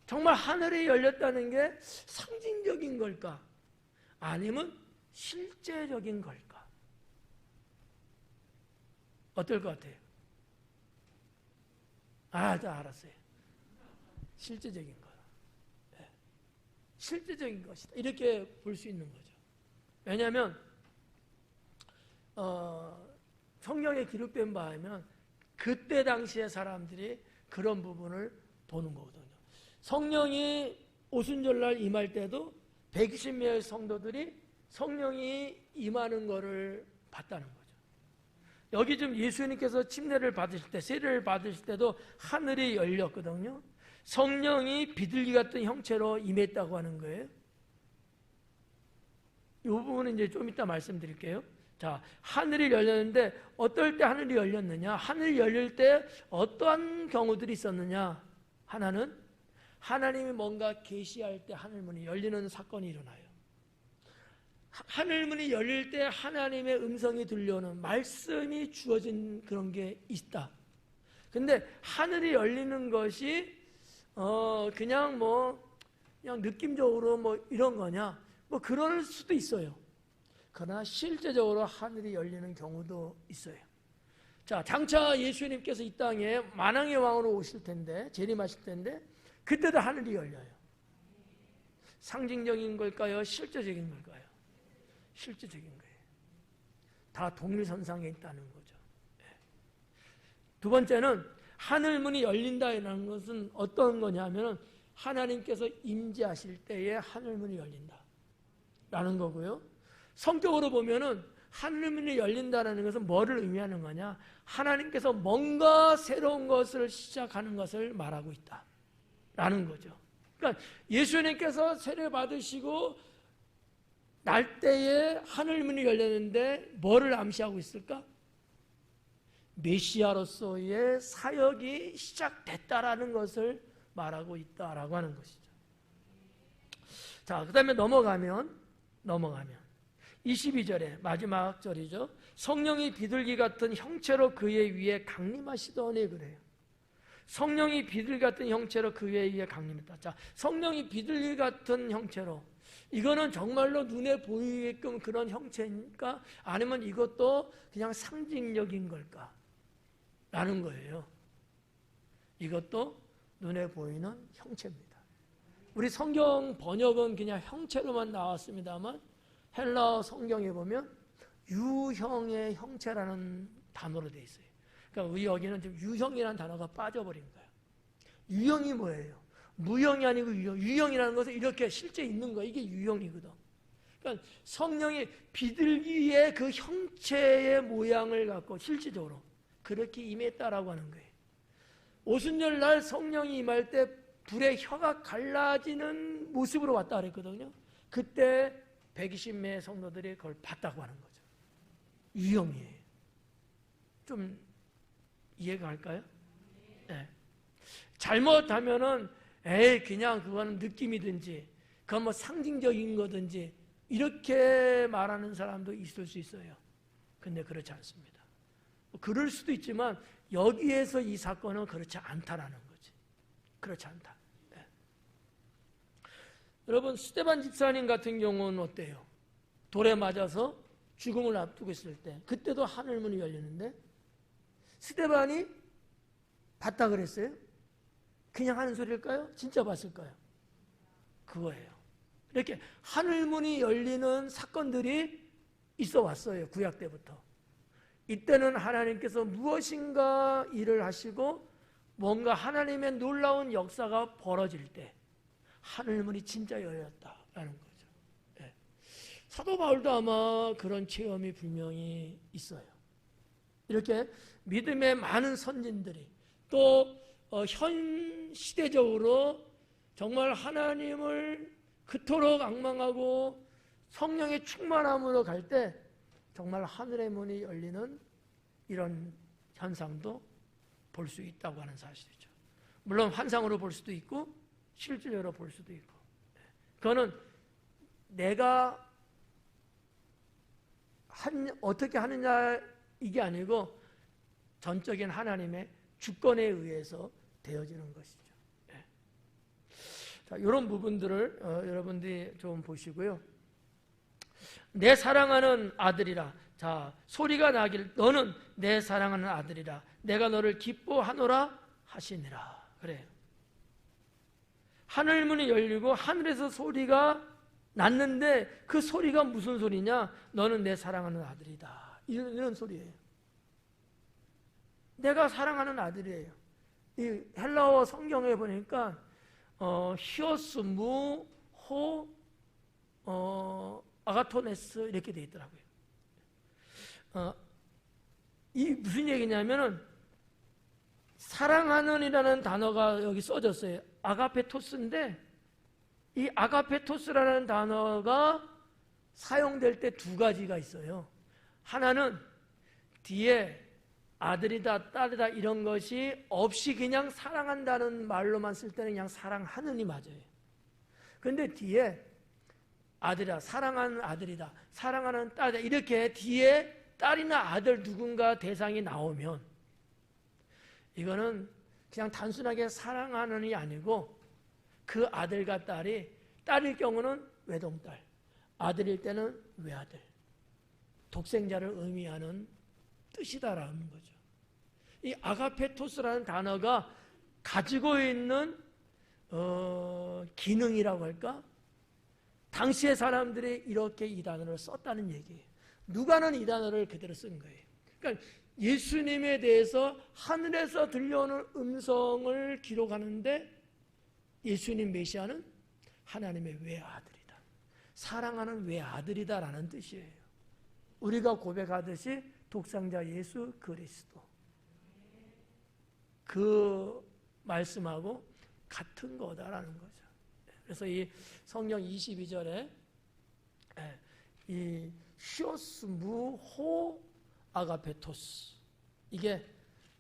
정말 하늘이 열렸다는 게 상징적인 걸까? 아니면 실제적인 걸까? 어떨 것 같아요? 다 알았어요. 실제적인 거다. 실제적인 것이다. 이렇게 볼 수 있는 거죠. 왜냐하면 성경에 기록된 바에는 그때 당시의 사람들이 그런 부분을 보는 거거든요. 성령이 오순절날 임할 때도 120명의 성도들이 성령이 임하는 것을 봤다는 거죠. 여기 지금 예수님께서 침례를 받으실 때, 세례를 받으실 때도 하늘이 열렸거든요. 성령이 비둘기 같은 형체로 임했다고 하는 거예요. 이 부분은 이제 좀 이따 말씀드릴게요. 자, 하늘이 열렸는데 어떨 때 하늘이 열렸느냐? 하늘이 열릴 때 어떠한 경우들이 있었느냐? 하나는 하나님이 뭔가 계시할 때 하늘문이 열리는 사건이 일어나요. 하늘문이 열릴 때 하나님의 음성이 들려오는 말씀이 주어진 그런 게 있다. 근데 하늘이 열리는 것이 그냥 느낌적으로 이런 거냐? 그럴 수도 있어요. 그러나 실제적으로 하늘이 열리는 경우도 있어요. 자, 장차 예수님께서 이 땅에 만왕의 왕으로 오실 텐데, 재림하실 텐데, 그때도 하늘이 열려요. 상징적인 걸까요? 실제적인 걸까요? 실제적인 거예요. 다 동일선상에 있다는 거죠. 두 번째는 하늘문이 열린다는 것은 어떤 거냐면 하나님께서 임재하실 때에 하늘문이 열린다라는 거고요. 성격으로 보면은 하늘문이 열린다는 것은 뭐를 의미하는 거냐? 하나님께서 뭔가 새로운 것을 시작하는 것을 말하고 있다라는 거죠. 그러니까 예수님께서 세례 받으시고 날 때에 하늘문이 열렸는데 뭐를 암시하고 있을까? 메시아로서의 사역이 시작됐다라는 것을 말하고 있다라고 하는 것이죠. 자, 그 다음에 넘어가면 22절에 마지막 절이죠. 성령이 비둘기 같은 형체로 그의 위에 강림하시더니 그래요. 성령이 비둘기 같은 형체로 그의 위에 강림했다. 자, 성령이 비둘기 같은 형체로, 이거는 정말로 눈에 보이게끔 그런 형체입니까? 아니면 이것도 그냥 상징적인 걸까? 라는 거예요. 이것도 눈에 보이는 형체입니다. 우리 성경 번역은 그냥 형체로만 나왔습니다만 헬라어 성경에 보면 유형의 형체라는 단어로 되어 있어요. 그러니까 우리 여기는 지금 유형이라는 단어가 빠져버린 거예요. 유형이 뭐예요? 무형이 아니고 유형. 유형이라는 것은 이렇게 실제 있는 거야. 이게 유형이거든. 그러니까 성령이 비둘기의 그 형체의 모양을 갖고 실질적으로 그렇게 임했다라고 하는 거예요. 오순절 날 성령이 임할 때 불의 혀가 갈라지는 모습으로 왔다 그랬거든요. 그때 120명의 성도들이 그걸 봤다고 하는 거죠. 유형이에요. 좀 이해가 갈까요? 네. 잘못하면은 그냥 그거는 느낌이든지 그건 뭐 상징적인 거든지 이렇게 말하는 사람도 있을 수 있어요. 근데 그렇지 않습니다. 그럴 수도 있지만 여기에서 이 사건은 그렇지 않다라는 거지. 그렇지 않다. 네. 여러분 스데반 집사님 같은 경우는 어때요? 돌에 맞아서 죽음을 앞두고 있을 때 그때도 하늘문이 열리는데 스데반이 봤다 그랬어요? 그냥 하는 소리일까요? 진짜 봤을까요? 그거예요. 이렇게 하늘문이 열리는 사건들이 있어 왔어요. 구약 때부터. 이때는 하나님께서 무엇인가 일을 하시고 뭔가 하나님의 놀라운 역사가 벌어질 때 하늘문이 진짜 열렸다라는 거죠. 네. 사도 바울도 아마 그런 체험이 분명히 있어요. 이렇게 믿음의 많은 선진들이 또 현 시대적으로 정말 하나님을 그토록 앙망하고 성령의 충만함으로 갈 때 정말 하늘의 문이 열리는 이런 현상도 볼 수 있다고 하는 사실이죠. 물론 환상으로 볼 수도 있고 실질적으로 볼 수도 있고 그거는 내가 어떻게 하느냐 이게 아니고 전적인 하나님의 주권에 의해서 되어지는 것이죠. 네. 자, 이런 부분들을 여러분들이 좀 보시고요. 내 사랑하는 아들이라. 자, 소리가 나길 너는 내 사랑하는 아들이라. 내가 너를 기뻐하노라 하시니라. 그래요. 하늘문이 열리고 하늘에서 소리가 났는데 그 소리가 무슨 소리냐? 너는 내 사랑하는 아들이다. 이런 소리예요. 내가 사랑하는 아들이에요. 이 헬라어 성경에 보니까 히오스, 무, 호, 아가토네스 이렇게 돼 있더라고요. 이 무슨 얘기냐면은 사랑하는이라는 단어가 여기 써졌어요. 아가페토스인데 이 아가페토스라는 단어가 사용될 때 두 가지가 있어요. 하나는 뒤에 아들이다, 딸이다 이런 것이 없이 그냥 사랑한다는 말로만 쓸 때는 그냥 사랑하는이 맞아요. 그런데 뒤에 아들이다, 사랑하는 아들이다, 사랑하는 딸이다 이렇게 뒤에 딸이나 아들 누군가 대상이 나오면 이거는 그냥 단순하게 사랑하는이 아니고 그 아들과 딸이 딸일 경우는 외동딸, 아들일 때는 외아들, 독생자를 의미하는 뜻이다라는 거죠. 이 아가페토스라는 단어가 가지고 있는 기능이라고 할까? 당시의 사람들이 이렇게 이 단어를 썼다는 얘기예요. 누가는 이 단어를 그대로 쓴 거예요. 그러니까 예수님에 대해서 하늘에서 들려오는 음성을 기록하는데 예수님 메시아는 하나님의 외아들이다. 사랑하는 외아들이다라는 뜻이에요. 우리가 고백하듯이 독생자 예수 그리스도. 그 말씀하고 같은 거다라는 거죠. 그래서 이 성경 22절에 이 히오스 무호 아가페토스 이게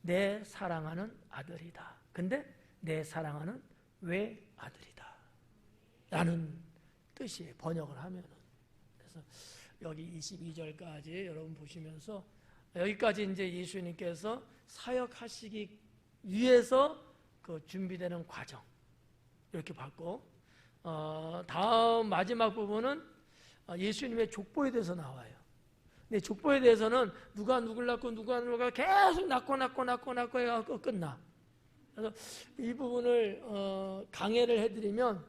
내 사랑하는 아들이다. 근데 내 사랑하는 외아들이다 라는 뜻이에요. 번역을 하면은. 그래서 여기 22절까지 여러분 보시면서 여기까지 이제 예수님께서 사역하시기 위해서 그 준비되는 과정 이렇게 봤고 다음 마지막 부분은 예수님의 족보에 대해서 나와요. 근데 족보에 대해서는 누가 누굴 낳고 누가 계속 낳고 해서 끝나. 그래서 이 부분을 강해를 해드리면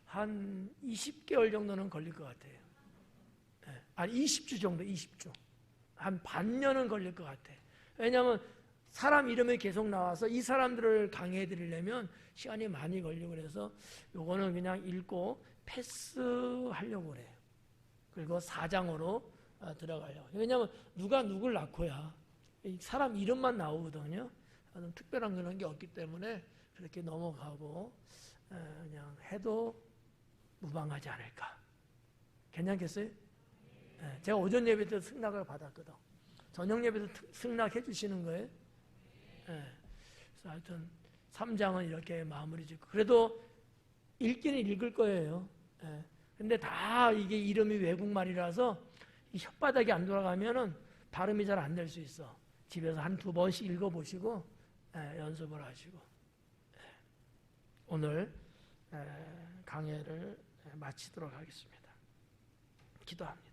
한 20개월 정도는 걸릴 것 같아요. 네. 아니 20주 정도, 20주. 한 반년은 걸릴 것 같아요. 왜냐하면 사람 이름이 계속 나와서 이 사람들을 강의해 드리려면 시간이 많이 걸리고 그래서 요거는 그냥 읽고 패스하려고 그래요. 그리고 4장으로 들어가려고. 왜냐하면 누가 누굴 낳고야 사람 이름만 나오거든요. 특별한 그런 게 없기 때문에 그렇게 넘어가고 그냥 해도 무방하지 않을까. 괜찮겠어요? 제가 오전 예배 때 승낙을 받았거든. 저녁 예배 때 승낙해 주시는 거예요. 그래서 하여튼 3장은 이렇게 마무리 짓고 그래도 읽기는 읽을 거예요. 근데 다 이게 이름이 외국말이라서 이 혓바닥이 안 돌아가면은 발음이 잘 안 될 수 있어. 집에서 한두 번씩 읽어보시고 연습을 하시고 오늘 강해를 마치도록 하겠습니다. 기도합니다.